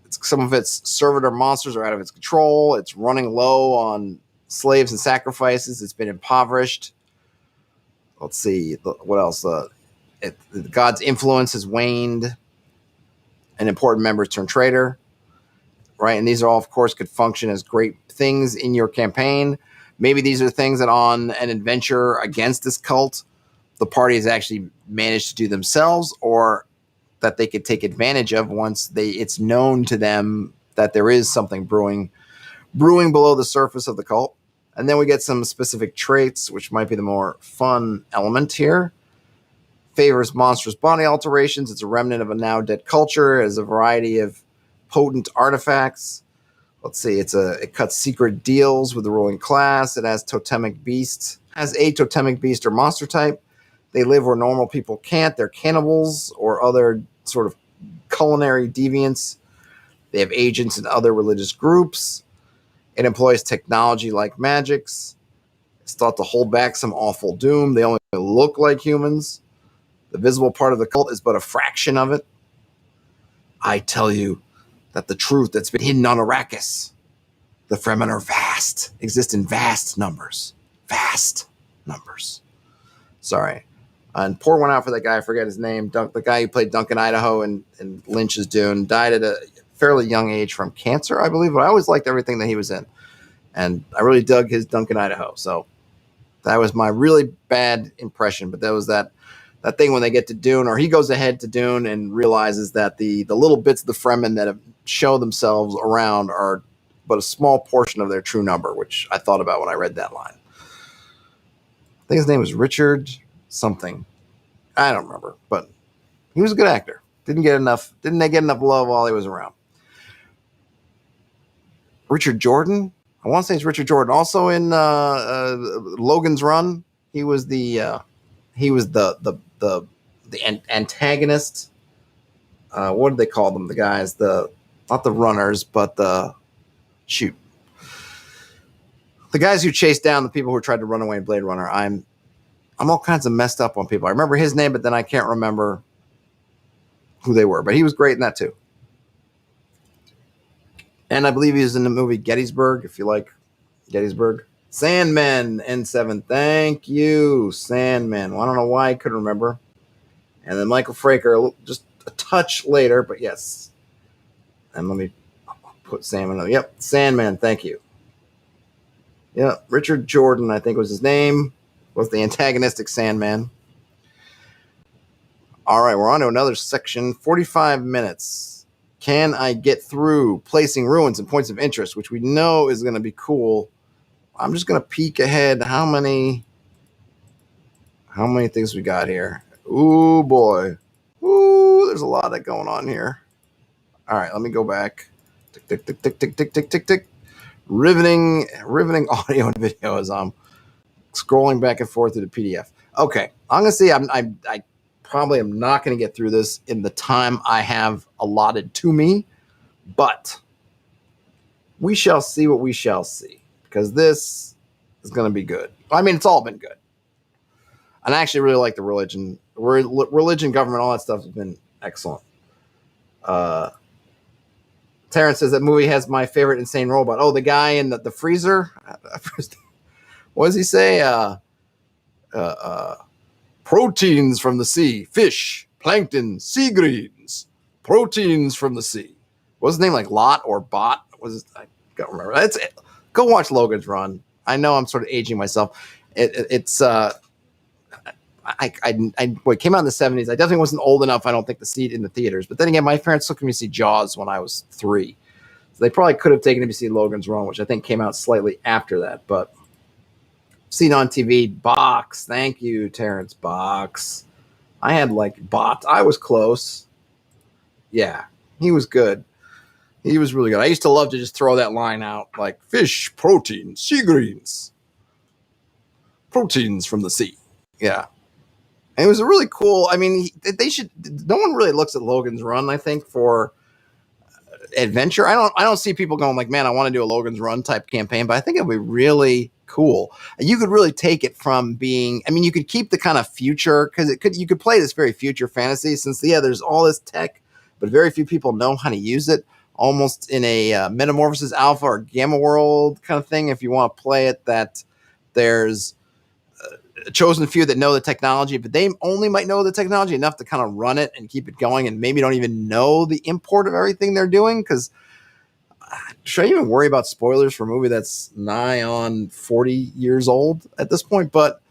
Some of its servitor monsters are out of its control. It's running low on slaves and sacrifices. It's been impoverished. Let's see. What else? God's influence has waned. An important member turned traitor. Right? And these are all, of course, could function as great things in your campaign. Maybe these are things that on an adventure against this cult, the party has actually managed to do themselves, or that they could take advantage of once it's known to them that there is something brewing below the surface of the cult. And then we get some specific traits, which might be the more fun element here. Favors monstrous body alterations. It's a remnant of a now dead culture. It has a variety of potent artifacts. Let's see, it cuts secret deals with the ruling class. It has totemic beasts. Has a totemic beast or monster type. They live where normal people can't. They're cannibals or other sort of culinary deviants. They have agents in other religious groups. It employs technology like magics. It's thought to hold back some awful doom. They only look like humans. The visible part of the cult is but a fraction of it. I tell you that the truth that's been hidden on Arrakis, the Fremen are vast, exist in vast numbers. Vast numbers. Sorry. And pour one out for that guy. I forget his name. The guy who played Duncan Idaho in Lynch's Dune died at a fairly young age from cancer, I believe. But I always liked everything that he was in. And I really dug his Duncan Idaho. So that was my really bad impression. But that was that thing when they get to Dune, or he goes ahead to Dune and realizes that the little bits of the Fremen that have show themselves around are but a small portion of their true number, which I thought about when I read that line. I think his name was Richard something. I don't remember, but he was a good actor. Didn't they get enough love while he was around? Richard Jordan? I want to say it's Richard Jordan. Also in Logan's Run, he was the antagonist. What did they call them? The guys, not the runners, but the guys who chased down the people who tried to run away in Blade Runner. I'm all kinds of messed up on people. I remember his name, but then I can't remember who they were. But he was great in that too. And I believe he was in the movie Gettysburg, if you like Gettysburg. Sandman, N7. Thank you, Sandman. Well, I don't know why I couldn't remember. And then Michael Fraker, just a touch later, but yes. And let me put Sandman. Yep, Sandman, thank you. Yeah, Richard Jordan, I think was his name. was the antagonistic Sandman. All right, we're on to another section. 45 minutes. Can I get through placing ruins and points of interest, which we know is going to be cool. I'm just going to peek ahead. How many things we got here? Ooh, boy. Ooh, there's a lot of going on here. All right, let me go back. Tick, tick, tick, tick, tick, tick, tick, tick, tick. Riveting audio and video as I'm scrolling back and forth through the PDF. Okay, I'm going to see. I probably am not going to get through this in the time I have allotted to me, but we shall see what we shall see, because this is going to be good. I mean, it's all been good. And I actually really like the religion, government, all that stuff has been excellent. Terrence says that movie has my favorite insane robot. Oh, the guy in the freezer. What does he say? Proteins from the sea, fish, plankton, sea greens, proteins from the sea. What was his name, like Lot or Bot? I don't remember. That's it. Go watch Logan's Run. I know I'm sort of aging myself. It came out in the 70s. I definitely wasn't old enough, I don't think, to see it in the theaters. But then again, my parents took me to see Jaws when I was 3. So they probably could have taken me to see Logan's Run, which I think came out slightly after that. But seen on TV, Box. Thank you, Terrence. Box. I had like Bot. I was close. Yeah, he was good. He was really good. I used to love to just throw that line out, like fish, protein, sea greens, proteins from the sea. Yeah. And it was a really cool. I mean, they should. No one really looks at Logan's Run, I think, for adventure. I don't see people going like, man, I want to do a Logan's Run type campaign, but I think it would be really cool. And you could really take it from being. I mean, you could keep the kind of future, because you could play this very future fantasy, since there's all this tech, but very few people know how to use it. Almost in a Metamorphosis Alpha or Gamma World kind of thing. If you want to play it, that there's a chosen few that know the technology, but they only might know the technology enough to kind of run it and keep it going, and maybe don't even know the import of everything they're doing. Because should I even worry about spoilers for a movie that's nigh on 40 years old at this point? But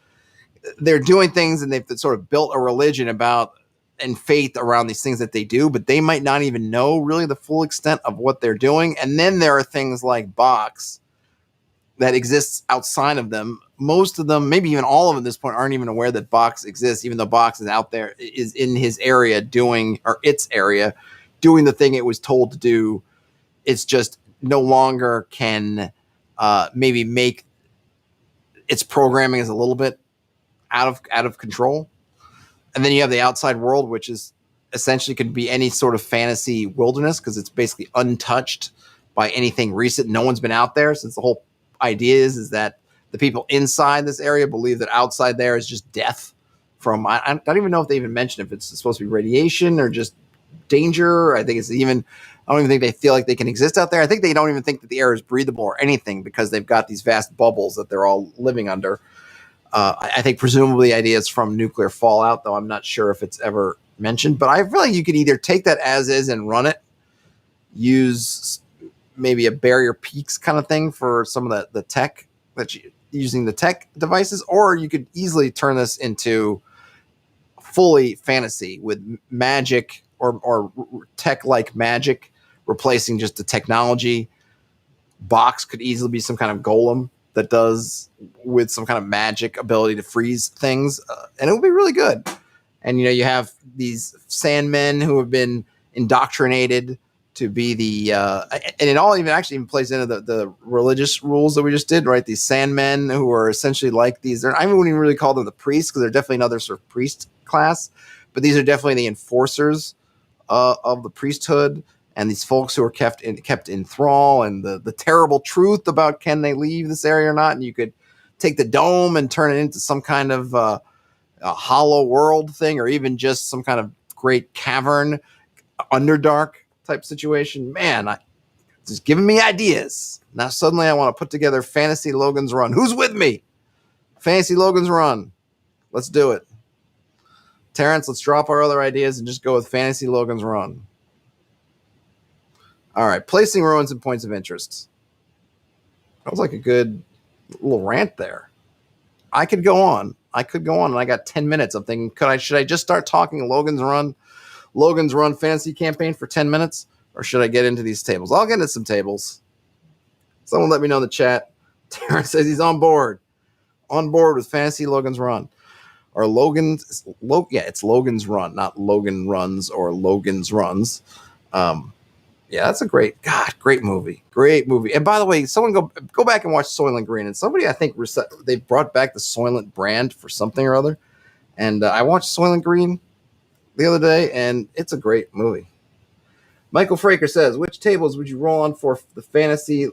they're doing things, and they've sort of built a religion about and faith around these things that they do, but they might not even know really the full extent of what they're doing. And then there are things like Box that exists outside of them. Most of them, maybe even all of them at this point, aren't even aware that Box exists, even though Box is out there, is in his area doing the thing it was told to do. It's just no longer can maybe make its programming is a little bit out of control. And then you have the outside world, which is essentially could be any sort of fantasy wilderness, because it's basically untouched by anything recent. No one's been out there, since the whole idea is that the people inside this area believe that outside there is just death from, I don't even know if they even mention if it's supposed to be radiation or just danger. I don't even think they feel like they can exist out there. I think they don't even think that the air is breathable or anything, because they've got these vast bubbles that they're all living under. I think presumably ideas from nuclear fallout, though I'm not sure if it's ever mentioned. But I feel like you could either take that as is and run it, use maybe a barrier peaks kind of thing for some of the tech using the tech devices, or you could easily turn this into fully fantasy with magic or tech like magic replacing just the technology. Box could easily be some kind of golem that does with some kind of magic ability to freeze things, and it would be really good. And you have these Sandmen who have been indoctrinated to be the and it all even plays into the religious rules that we just did, right? These Sandmen who are essentially like these. I wouldn't even really call them the priests, because they're definitely another sort of priest class, but these are definitely the enforcers of the priesthood. And these folks who are kept in thrall, and the terrible truth about can they leave this area or not. And you could take the dome and turn it into some kind of a hollow world thing, or even just some kind of great cavern, underdark type situation. Man, just giving me ideas. Now suddenly I want to put together Fantasy Logan's Run. Who's with me? Fantasy Logan's Run. Let's do it. Terrence, let's drop our other ideas and just go with Fantasy Logan's Run. All right, placing ruins and points of interest. That was like a good little rant there. I could go on. I could go on, and I got 10 minutes. I'm thinking, should I just start talking Logan's Run fantasy campaign for 10 minutes, or should I get into these tables? I'll get into some tables. Someone let me know in the chat. Terrence says he's on board with fantasy Logan's Run. Or it's Logan's Run, not Logan Runs or Logan's Runs. Yeah, that's a great movie. Great movie. And by the way, someone go back and watch Soylent Green. And somebody, I think, they brought back the Soylent brand for something or other. And I watched Soylent Green the other day, and it's a great movie. Michael Fraker says, which tables would you roll on for the fantasy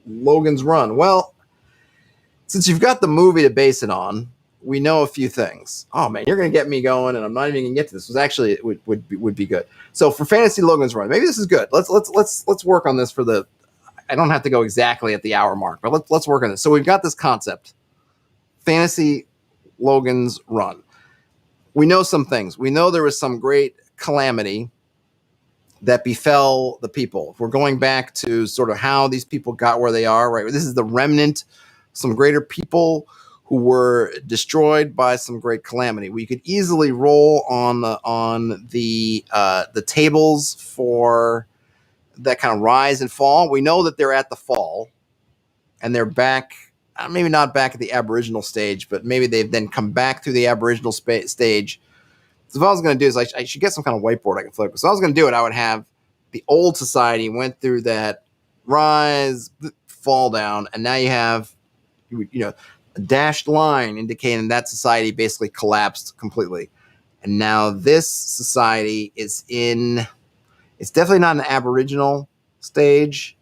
Logan's Run? Well, since you've got the movie to base it on, we know a few things. Oh man, you're going to get me going, and I'm not even going to get to this. It would be good. So for fantasy Logan's Run, maybe this is good. Let's work on this for the. I don't have to go exactly at the hour mark, but let's work on this. So we've got this concept, fantasy Logan's Run. We know some things. We know there was some great calamity that befell the people. If we're going back to sort of how these people got where they are, right? This is the remnant, some greater people who were destroyed by some great calamity. We could easily roll on the tables for that kind of rise and fall. We know that they're at the fall, and they're back. Maybe not back at the Aboriginal stage, but maybe they've then come back through the Aboriginal stage. So what I was going to do is I should get some kind of whiteboard I can flip. So I was going to do it. I would have the old society went through that rise, fall down, and now you have a dashed line indicating that society basically collapsed completely. And now this society it's definitely not an Aboriginal stage.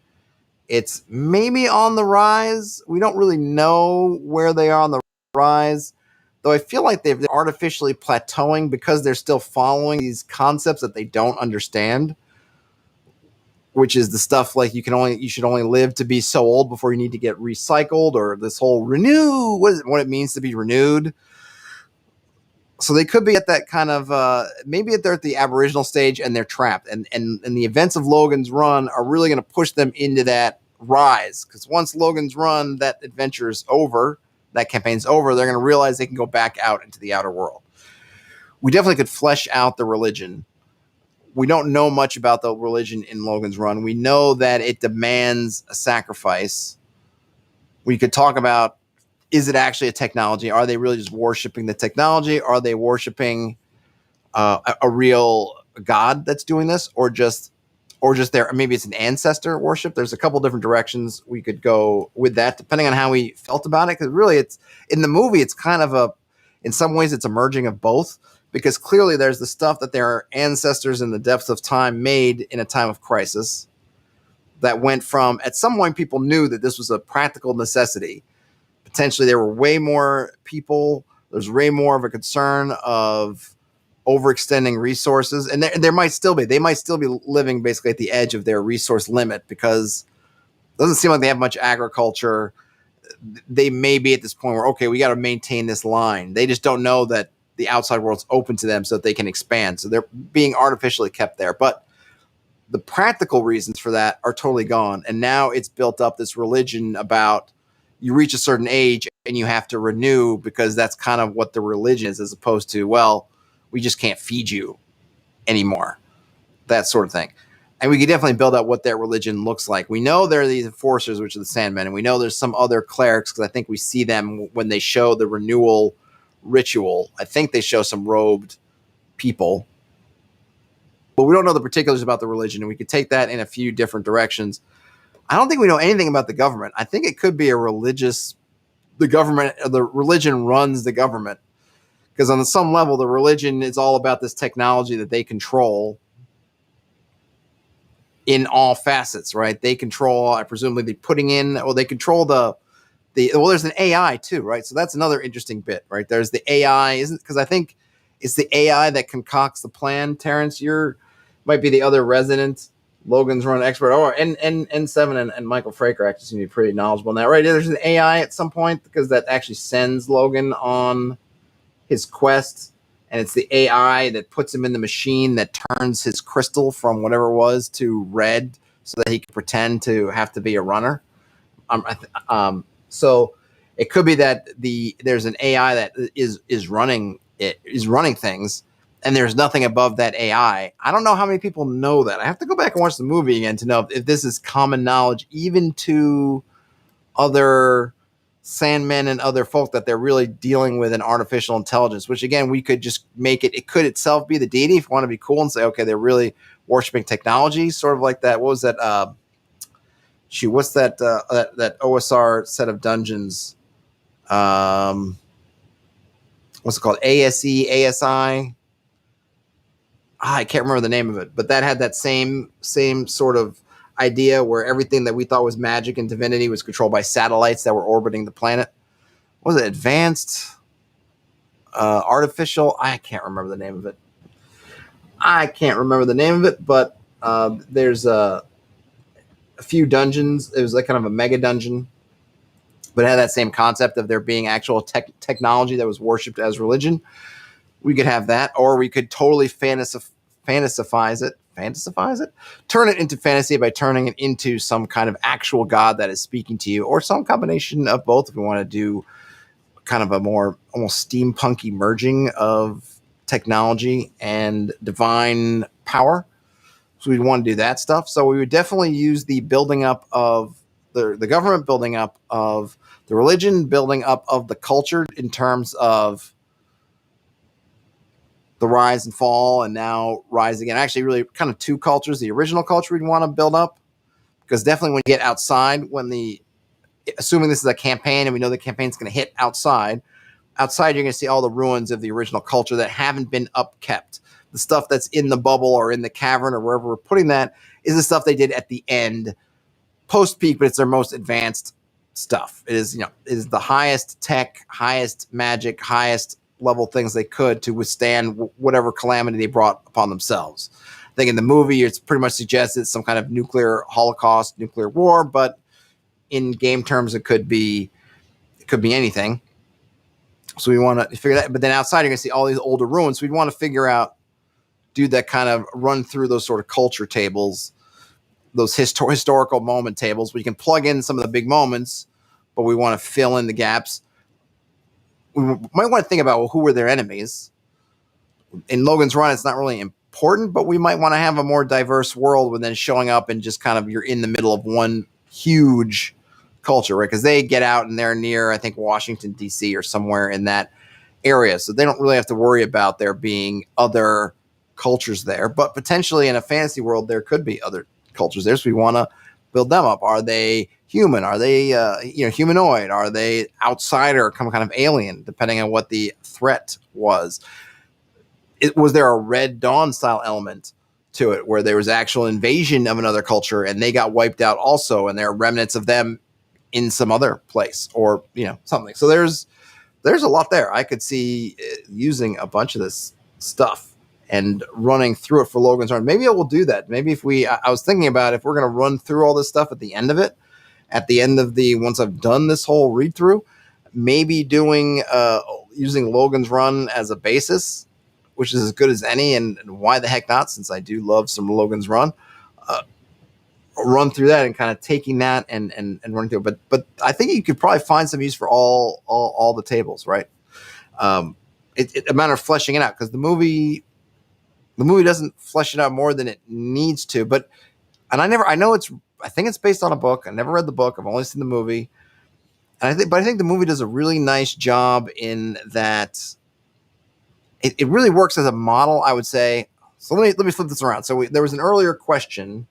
It's maybe on the rise. We don't really know where they are on the rise, though I feel like they're artificially plateauing because they're still following these concepts that they don't understand, which is the stuff like you should only live to be so old before you need to get recycled, or this whole renew, what it means to be renewed. So they could be at that kind of, maybe they're at the Aboriginal stage and they're trapped. And the events of Logan's Run are really going to push them into that rise. Because once Logan's Run, that adventure's over, that campaign's over, they're going to realize they can go back out into the outer world. We definitely could flesh out the religion. We don't know much about the religion in Logan's Run. We know that it demands a sacrifice. We could talk about, is it actually a technology? Are they really just worshiping the technology? Are they worshiping a real god that's doing this, or just maybe it's an ancestor worship? There's a couple different directions we could go with that, depending on how we felt about it. Because really, it's in the movie, it's kind of in some ways, it's a merging of both. Because clearly there's the stuff that their ancestors in the depths of time made in a time of crisis that went from, at some point, people knew that this was a practical necessity. Potentially there were way more people. There's way more of a concern of overextending resources. And there might still be. They might still be living basically at the edge of their resource limit because it doesn't seem like they have much agriculture. They may be at this point where, okay, we got to maintain this line. They just don't know that the outside world's open to them so that they can expand. So they're being artificially kept there. But the practical reasons for that are totally gone. And now it's built up this religion about you reach a certain age and you have to renew because that's kind of what the religion is, as opposed to, well, we just can't feed you anymore. That sort of thing. And we could definitely build out what that religion looks like. We know there are these enforcers, which are the Sandmen, and we know there's some other clerics because I think we see them when they show the renewal ritual. I think they show some robed people, but we don't know the particulars about the religion, and we could take that in a few different directions. I don't think we know anything about the government. I think it could be the religion runs the government, because on some level, the religion is all about this technology that they control in all facets, right? They control, presumably they control there's an AI too, right? So that's another interesting bit, right? There's the AI, because I think it's the AI that concocts the plan. Terrence, might be the other resident Logan's Run expert, and N7 and Michael Fraker actually seem to be pretty knowledgeable in that, right? There's an AI at some point because that actually sends Logan on his quest, and it's the AI that puts him in the machine that turns his crystal from whatever it was to red so that he can pretend to have to be a runner. So It could be that there's an AI that is running things, and there's nothing above that AI. I don't know how many people know that. I have to go back and watch the movie again to know if this is common knowledge, even to other Sandmen and other folk, that they're really dealing with an artificial intelligence, which again, we could just make it could itself be the deity if you want to be cool and say, okay, they're really worshiping technology, sort of like that. What was that? What's that that OSR set of dungeons? What's it called? ASE, ASI? I can't remember the name of it, but that had that same sort of idea where everything that we thought was magic and divinity was controlled by satellites that were orbiting the planet. What was it? Advanced artificial? I can't remember the name of it. But there's a few dungeons. It was like kind of a mega dungeon, but it had that same concept of there being actual technology that was worshipped as religion. We could have that, or we could totally fantasize it, turn it into fantasy by turning it into some kind of actual god that is speaking to you, or some combination of both if we want to do kind of a more almost steampunky merging of technology and divine power. So we'd want to do that stuff. So we would definitely use the building up of the government, building up of the religion, building up of the culture in terms of the rise and fall, and now rise again. Actually, really kind of two cultures. The original culture we'd want to build up, because definitely when you get outside, assuming this is a campaign and we know the campaign's going to hit outside you're going to see all the ruins of the original culture that haven't been upkept. The stuff that's in the bubble or in the cavern or wherever we're putting that is the stuff they did at the end, post-peak, but it's their most advanced stuff. It is, it is the highest tech, highest magic, highest level things they could to withstand whatever calamity they brought upon themselves. I think in the movie, it's pretty much suggested some kind of nuclear holocaust, nuclear war, but in game terms, it could be anything. So we want to figure that. But then outside, you're going to see all these older ruins. So we'd want to figure out, do that kind of run through those sort of culture tables, those historical moment tables. We can plug in some of the big moments, but we want to fill in the gaps. We might want to think about, well, who were their enemies? In Logan's Run, it's not really important, but we might want to have a more diverse world, and then showing up and just kind of you're in the middle of one huge culture, right? Because they get out and they're near, I think, Washington, D.C. or somewhere in that area. So they don't really have to worry about there being other cultures there. But potentially in a fantasy world, there could be other cultures there. So we want to build them up. Are they human? Are they humanoid? Are they outsider, some kind of alien, depending on what the threat was? Was there a Red Dawn style element to it, where there was actual invasion of another culture and they got wiped out also, and there are remnants of them in some other place, or something? So there's a lot there. I could see using a bunch of this stuff and running through it for Logan's Run. Maybe I will do that. Maybe I was thinking about if we're going to run through all this stuff at the end of it, once I've done this whole read through, maybe doing using Logan's Run as a basis, which is as good as any, and why the heck not, since I do love some Logan's Run. Run through that and kind of taking that and running through it. But I think you could probably find some use for all the tables, right? It's a matter of fleshing it out, because the movie doesn't flesh it out more than it needs to. But I think it's based on a book. I never read the book. I've only seen the movie. And I think the movie does a really nice job in that it really works as a model, I would say. So let me flip this around. So there was an earlier question.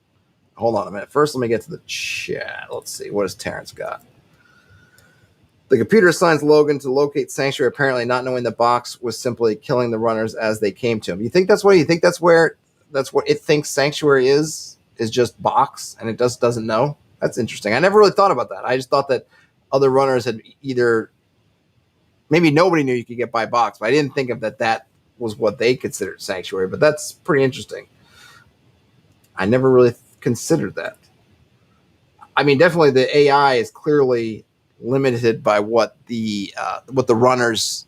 Hold on a minute. First, let me get to the chat. Let's see. What has Terrence got? The computer assigns Logan to locate Sanctuary, apparently not knowing the box was simply killing the runners as they came to him. You think that's what it thinks Sanctuary is just box, and it doesn't know? That's interesting. I never really thought about that. I just thought that other runners had maybe nobody knew you could get by box, but I didn't think of that was what they considered Sanctuary. But that's pretty interesting. I never really considered that. I mean, definitely the AI is clearly limited by what the runners,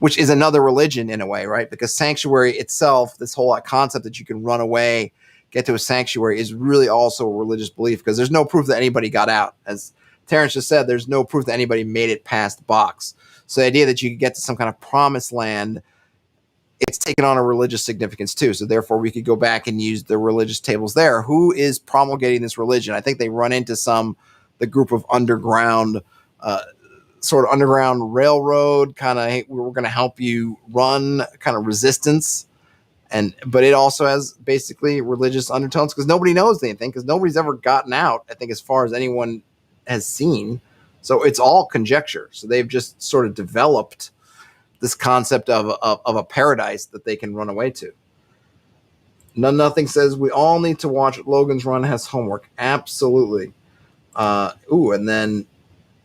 which is another religion in a way, right? Because Sanctuary itself, this whole concept that you can run away, get to a sanctuary, is really also a religious belief, because there's no proof that anybody got out. As Terrence just said, there's no proof that anybody made it past the box. So the idea that you could get to some kind of promised land, it's taken on a religious significance too. So therefore we could go back and use the religious tables there. Who is promulgating this religion? I think they run into the group of underground, sort of underground railroad kind of, hey, we're going to help you run kind of resistance. But it also has basically religious undertones because nobody knows anything, because nobody's ever gotten out, I think, as far as anyone has seen. So it's all conjecture. So they've just sort of developed this concept of a paradise that they can run away to. Nothing says we all need to watch Logan's Run has homework. Absolutely. And then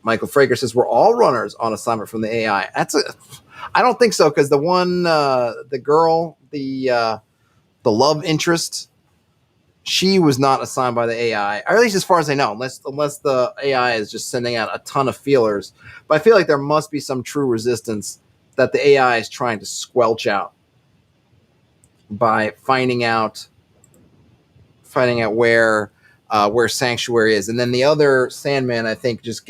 Michael Frager says we're all runners on assignment from the AI. I don't think so, because the one, the girl, the love interest, she was not assigned by the AI, or at least as far as I know, unless the AI is just sending out a ton of feelers. But I feel like there must be some true resistance that the AI is trying to squelch out by finding out where Sanctuary is. And then the other Sandman, I think, just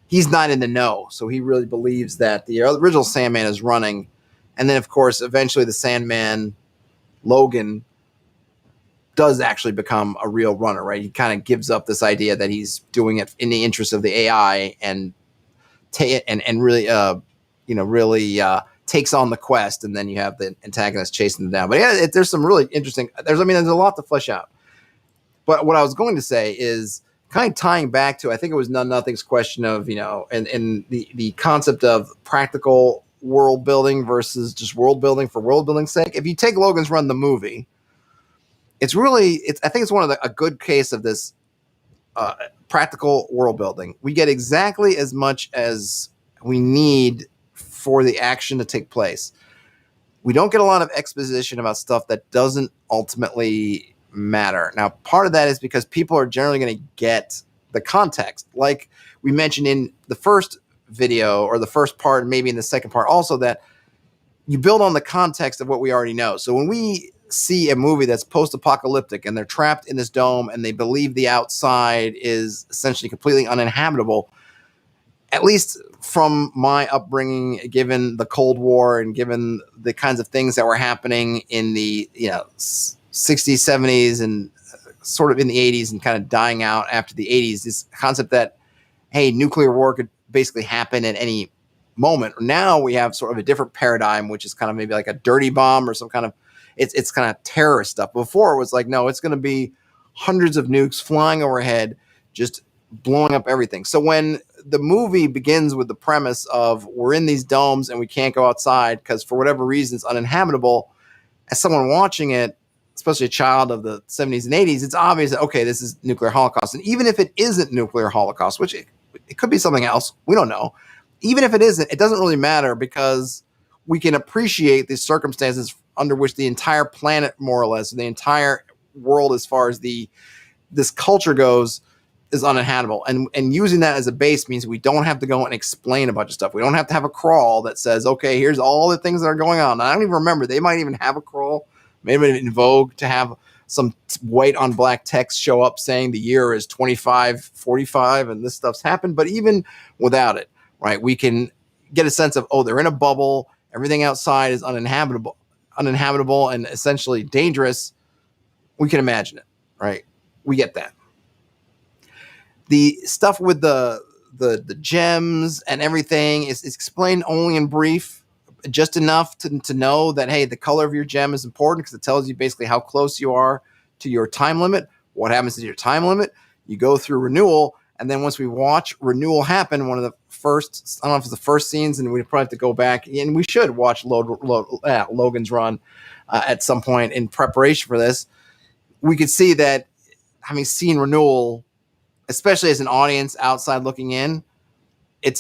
he's not in the know, so he really believes that the original Sandman is running. And then, of course, eventually the Sandman, Logan, does actually become a real runner, right? He kind of gives up this idea that he's doing it in the interest of the AI and really, really takes on the quest, and then you have the antagonist chasing them down. But yeah, there's some really interesting. There's a lot to flesh out. But what I was going to say is kind of tying back to, I think it was Nothing's question of, and the concept of practical world building versus just world building for world building's sake. If you take Logan's Run, the movie, I think it's a good case of this practical world building. We get exactly as much as we need for the action to take place. We don't get a lot of exposition about stuff that doesn't ultimately matter. Now, part of that is because people are generally going to get the context. Like we mentioned in the first video, or the first part, maybe in the second part also, that you build on the context of what we already know. So when we see a movie that's post-apocalyptic and they're trapped in this dome and they believe the outside is essentially completely uninhabitable, at least from my upbringing, given the Cold War and given the kinds of things that were happening in the 60s, 70s, and sort of in the 80s and kind of dying out after the 80s, this concept that, hey, nuclear war could basically happen at any moment. Now we have sort of a different paradigm, which is kind of maybe like a dirty bomb or some kind of, it's kind of terrorist stuff. Before it was like, no, it's going to be hundreds of nukes flying overhead, just blowing up everything. So when the movie begins with the premise of we're in these domes and we can't go outside because for whatever reason it's uninhabitable, as someone watching it, especially a child of the 70s and 80s, it's obvious that, okay, this is nuclear holocaust. And even if it isn't nuclear holocaust, which it could be something else, we don't know. Even if it isn't, it doesn't really matter, because we can appreciate the circumstances under which the entire planet, more or less, the entire world as far as this culture goes, is uninhabitable. And using that as a base means we don't have to go and explain a bunch of stuff. We don't have to have a crawl that says, okay, here's all the things that are going on. And I don't even remember. They might even have a crawl. Maybe in vogue to have some white on black text show up saying the year is 2545 and this stuff's happened. But even without it, right, we can get a sense of, oh, they're in a bubble. Everything outside is uninhabitable and essentially dangerous. We can imagine it, right? We get that. The stuff with the gems and everything is explained only in brief, just enough to know that, hey, the color of your gem is important because it tells you basically how close you are to your time limit. What happens to your time limit? You go through renewal, and then once we watch renewal happen, one of the first, I don't know if it's the first scenes, and we probably have to go back, and we should watch Logan's Run at some point in preparation for this. We could see that, having seen renewal, especially as an audience outside looking in, it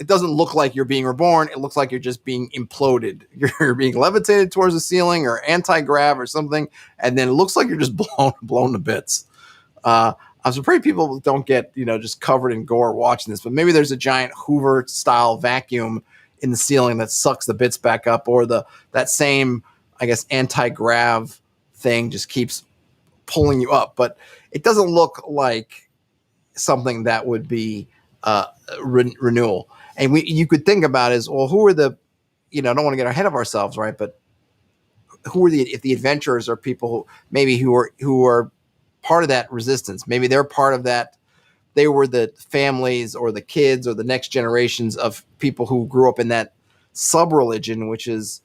doesn't look like you're being reborn. It looks like you're just being imploded. You're being levitated towards the ceiling or anti-grav or something, and then it looks like you're just blown to bits. I'm afraid people don't get, just covered in gore watching this, but maybe there's a giant Hoover-style vacuum in the ceiling that sucks the bits back up, or that same, I guess, anti-grav thing just keeps pulling you up. But it doesn't look like something that would be renewal. And you could think about is, well, who are the, I don't want to get ahead of ourselves, right? But who are if the adventurers are people who are part of that resistance? Maybe they're part of that. They were the families or the kids or the next generations of people who grew up in that sub-religion, which is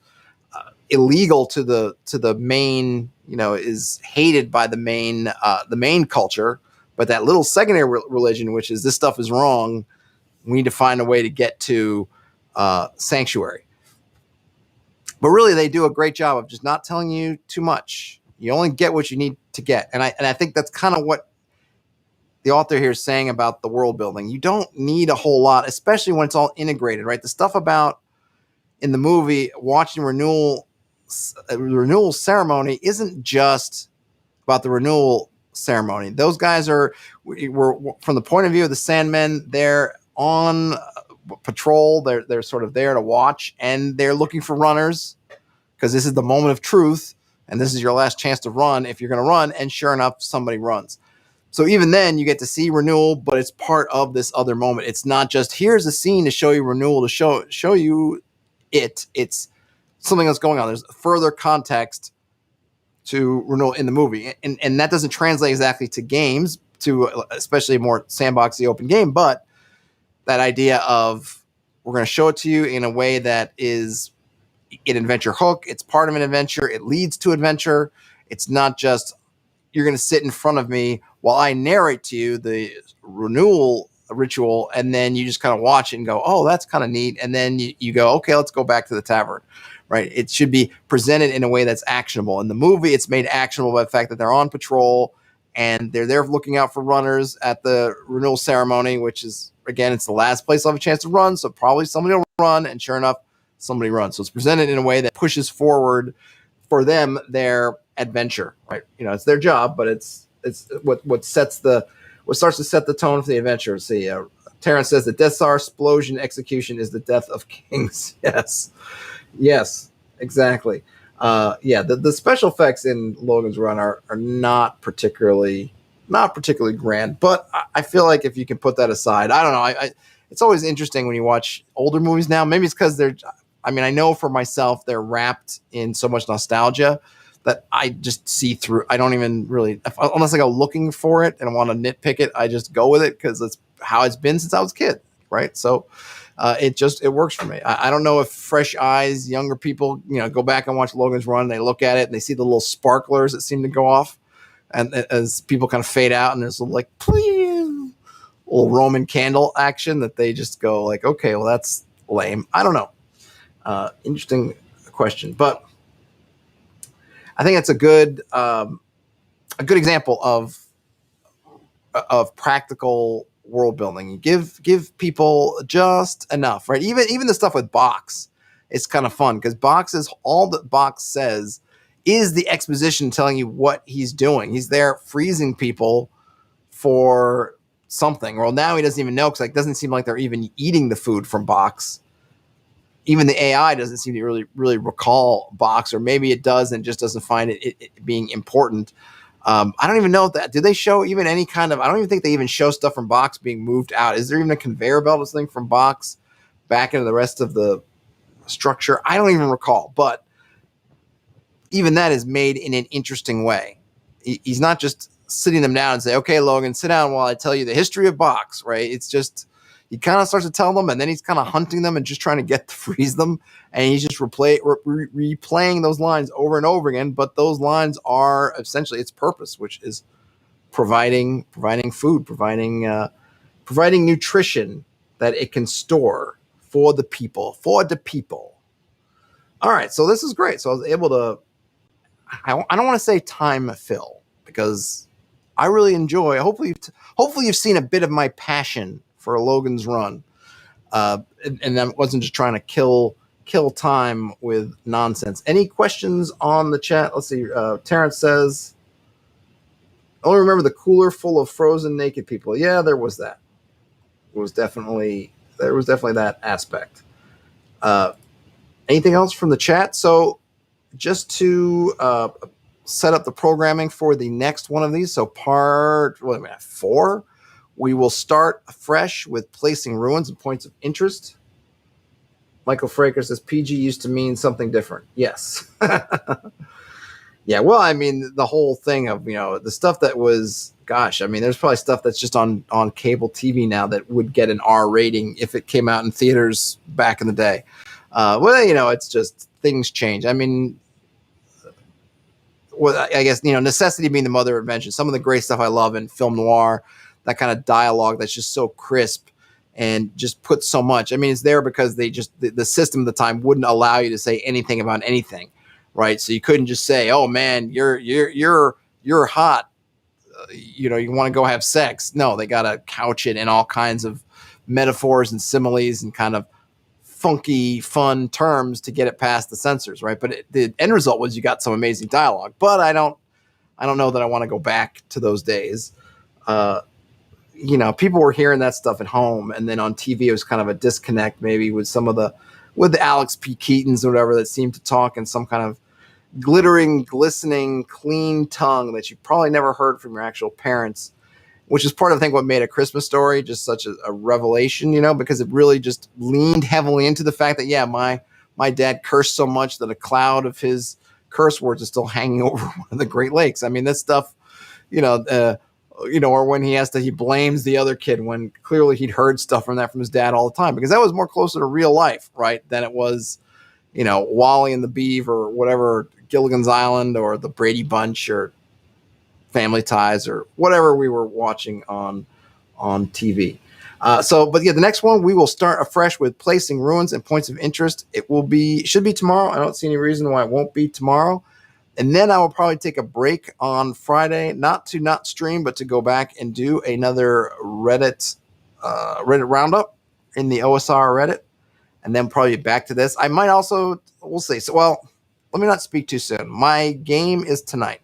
illegal to the main, is hated by the main culture. But that little secondary religion, which is this stuff is wrong, we need to find a way to get to sanctuary. But really, they do a great job of just not telling you too much. You only get what you need to get. And I think that's kind of what the author here is saying about the world building. You don't need a whole lot, especially when it's all integrated, right? The stuff about in the movie, watching renewal ceremony isn't just about the renewal ceremony. Those guys were from the point of view of the Sandmen, they're on patrol. They're sort of there to watch, and they're looking for runners because this is the moment of truth, and this is your last chance to run if you're going to run. And sure enough, somebody runs. So even then, you get to see renewal, but it's part of this other moment. It's not just here's a scene to show you renewal to show you it. It's something that's going on. There's further context to renewal in the movie, and that doesn't translate exactly to games, to especially a more sandboxy open game, but that idea of we're going to show it to you in a way that is an adventure hook. It's part of an adventure. It leads to adventure. It's not just you're going to sit in front of me while I narrate to you the renewal ritual, and then you just kind of watch it and go, oh, that's kind of neat. And then you go, okay, let's go back to the tavern, right? It should be presented in a way that's actionable. In the movie, it's made actionable by the fact that they're on patrol and they're there looking out for runners at the renewal ceremony, which is, again, it's the last place they'll have a chance to run, so probably somebody will run, and sure enough, somebody runs. So it's presented in a way that pushes forward for them their adventure, right? It's their job, but it's what starts to set the tone for the adventure. See, Terrence says the Death Star explosion execution is the death of kings. Yes, exactly. The special effects in Logan's Run are not particularly grand, but I feel like if you can put that aside, I don't know. It's always interesting when you watch older movies now. Maybe it's because I know for myself, they're wrapped in so much nostalgia that I just see through. I don't even really, unless I go looking for it and I want to nitpick it, I just go with it because it's how it's been since I was a kid, right? So it works for me. I don't know if fresh eyes, younger people, go back and watch Logan's Run, they look at it and they see the little sparklers that seem to go off, and as people kind of fade out, and there's like little Roman candle action that they just go like, okay, well that's lame. I don't know. Interesting question, but I think it's a good example of practical world building. You give people just enough, right? Even the stuff with Box, it's kind of fun because all that Box says is the exposition telling you what he's doing. He's there freezing people for something. Well, now he doesn't even know because it doesn't seem like they're even eating the food from Box. Even the AI doesn't seem to really recall Box, or maybe it does and just doesn't find it being important. I don't even know that. Do they show even any kind of? I don't even think they even show stuff from Box being moved out. Is there even a conveyor belt or something from Box back into the rest of the structure? I don't even recall. But even that is made in an interesting way. He's not just sitting them down and say, "Okay, Logan, sit down while I tell you the history of Box." Right? It's just. He kind of starts to tell them, and then he's kind of hunting them and just trying to get to freeze them. And he's just replaying those lines over and over again. But those lines are essentially its purpose, which is providing food, providing nutrition that it can store for the people. All right, so this is great. So I was able to. I don't want to say time fill because I really enjoy. Hopefully you've seen a bit of my passion for Logan's Run, and I wasn't just trying to kill time with nonsense. Any questions on the chat? Let's see. Terrence says, I only remember the cooler full of frozen naked people. Yeah, there was that. There was definitely that aspect. Anything else from the chat? So just to set up the programming for the next one of these. So part 4. We will start fresh with placing ruins and points of interest. Michael Fraker says PG used to mean something different. Yes. Yeah, well, I mean, the whole thing of, the stuff that was, gosh, I mean, there's probably stuff that's just on cable TV now that would get an R rating if it came out in theaters back in the day. Well, it's just things change. I mean, well, I guess, necessity being the mother of invention. Some of the great stuff I love in film noir, that kind of dialogue that's just so crisp and just puts so much. I mean, it's there because the system at the time wouldn't allow you to say anything about anything. Right, so you couldn't just say, "Oh man, you're hot," you want to go have sex. No, they got to couch it in all kinds of metaphors and similes and kind of funky, fun terms to get it past the censors, right? But the end result was you got some amazing dialogue. But I don't know that I want to go back to those days. People were hearing that stuff at home, and then on TV it was kind of a disconnect, maybe with the Alex P. Keatons or whatever that seemed to talk in some kind of glittering, glistening, clean tongue that you probably never heard from your actual parents, which is part of, I think, what made A Christmas Story just such a revelation, because it really just leaned heavily into the fact that, yeah, my dad cursed so much that a cloud of his curse words is still hanging over one of the Great Lakes. I mean, this stuff, or when he blames the other kid when clearly he'd heard stuff from his dad all the time, because that was more closer to real life, right, than it was, Wally and the Beaver or whatever, Gilligan's Island or the Brady Bunch or Family Ties or whatever we were watching on TV. But the next one, we will start afresh with placing ruins and points of interest. Should be tomorrow. I don't see any reason why it won't be tomorrow. And then I will probably take a break on Friday, not stream, but to go back and do another Reddit roundup in the OSR Reddit. And then probably back to this. I might also, we'll see. So, let me not speak too soon. My game is tonight,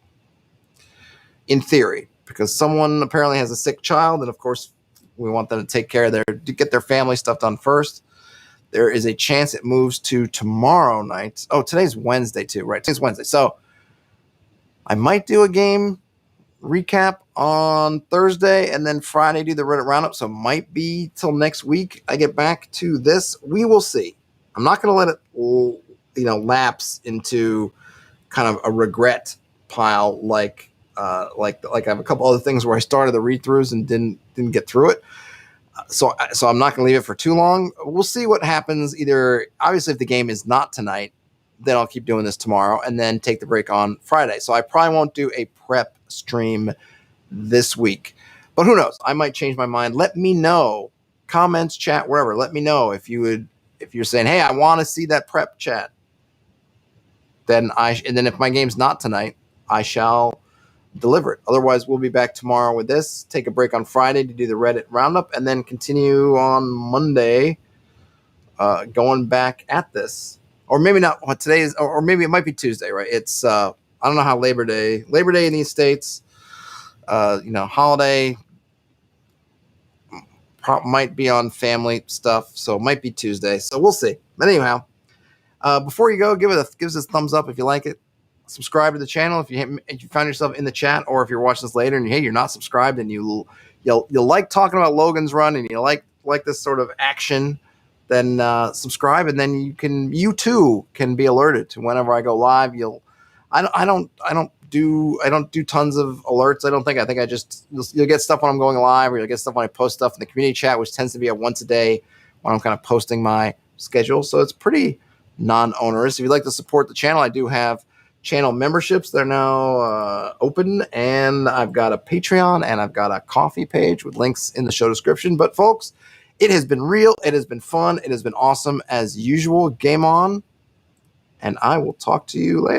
in theory, because someone apparently has a sick child. And of course, we want them to get their family stuff done first. There is a chance it moves to tomorrow night. Oh, today's Wednesday too, right? Today's Wednesday. So I might do a game recap on Thursday and then Friday do the Reddit roundup. So it might be till next week I get back to this. We will see. I'm not going to let it, lapse into kind of a regret pile like I have a couple other things where I started the read-throughs and didn't get through it. So I'm not going to leave it for too long. We'll see what happens. Either, obviously, if the game is not tonight, then I'll keep doing this tomorrow and then take the break on Friday. So I probably won't do a prep stream this week. But who knows? I might change my mind. Let me know. Comments, chat, wherever. Let me know if you're saying, hey, I want to see that prep chat. And then if my game's not tonight, I shall deliver it. Otherwise, we'll be back tomorrow with this. Take a break on Friday to do the Reddit roundup, and then continue on Monday, going back at this. Or maybe not what today is, or maybe it might be Tuesday, right? It's I don't know how Labor Day in these states, holiday might be on family stuff, so it might be Tuesday. So we'll see. But anyhow, before you go, give us a thumbs up if you like it. Subscribe to the channel if you found yourself in the chat, or if you're watching this later and you're not subscribed and you'll like talking about Logans Run and you like this sort of action, then subscribe, and then you too can be alerted to whenever I go live. I don't do tons of alerts. I think you'll get stuff when I'm going live, or you'll get stuff when I post stuff in the community chat, which tends to be a once a day when I'm kind of posting my schedule. So it's pretty non-onerous. If you'd like to support the channel, I do have channel memberships. They're now open, and I've got a Patreon and I've got a Coffee page with links in the show description. But folks, it has been real. It has been fun. It has been awesome as usual. Game on, and I will talk to you later.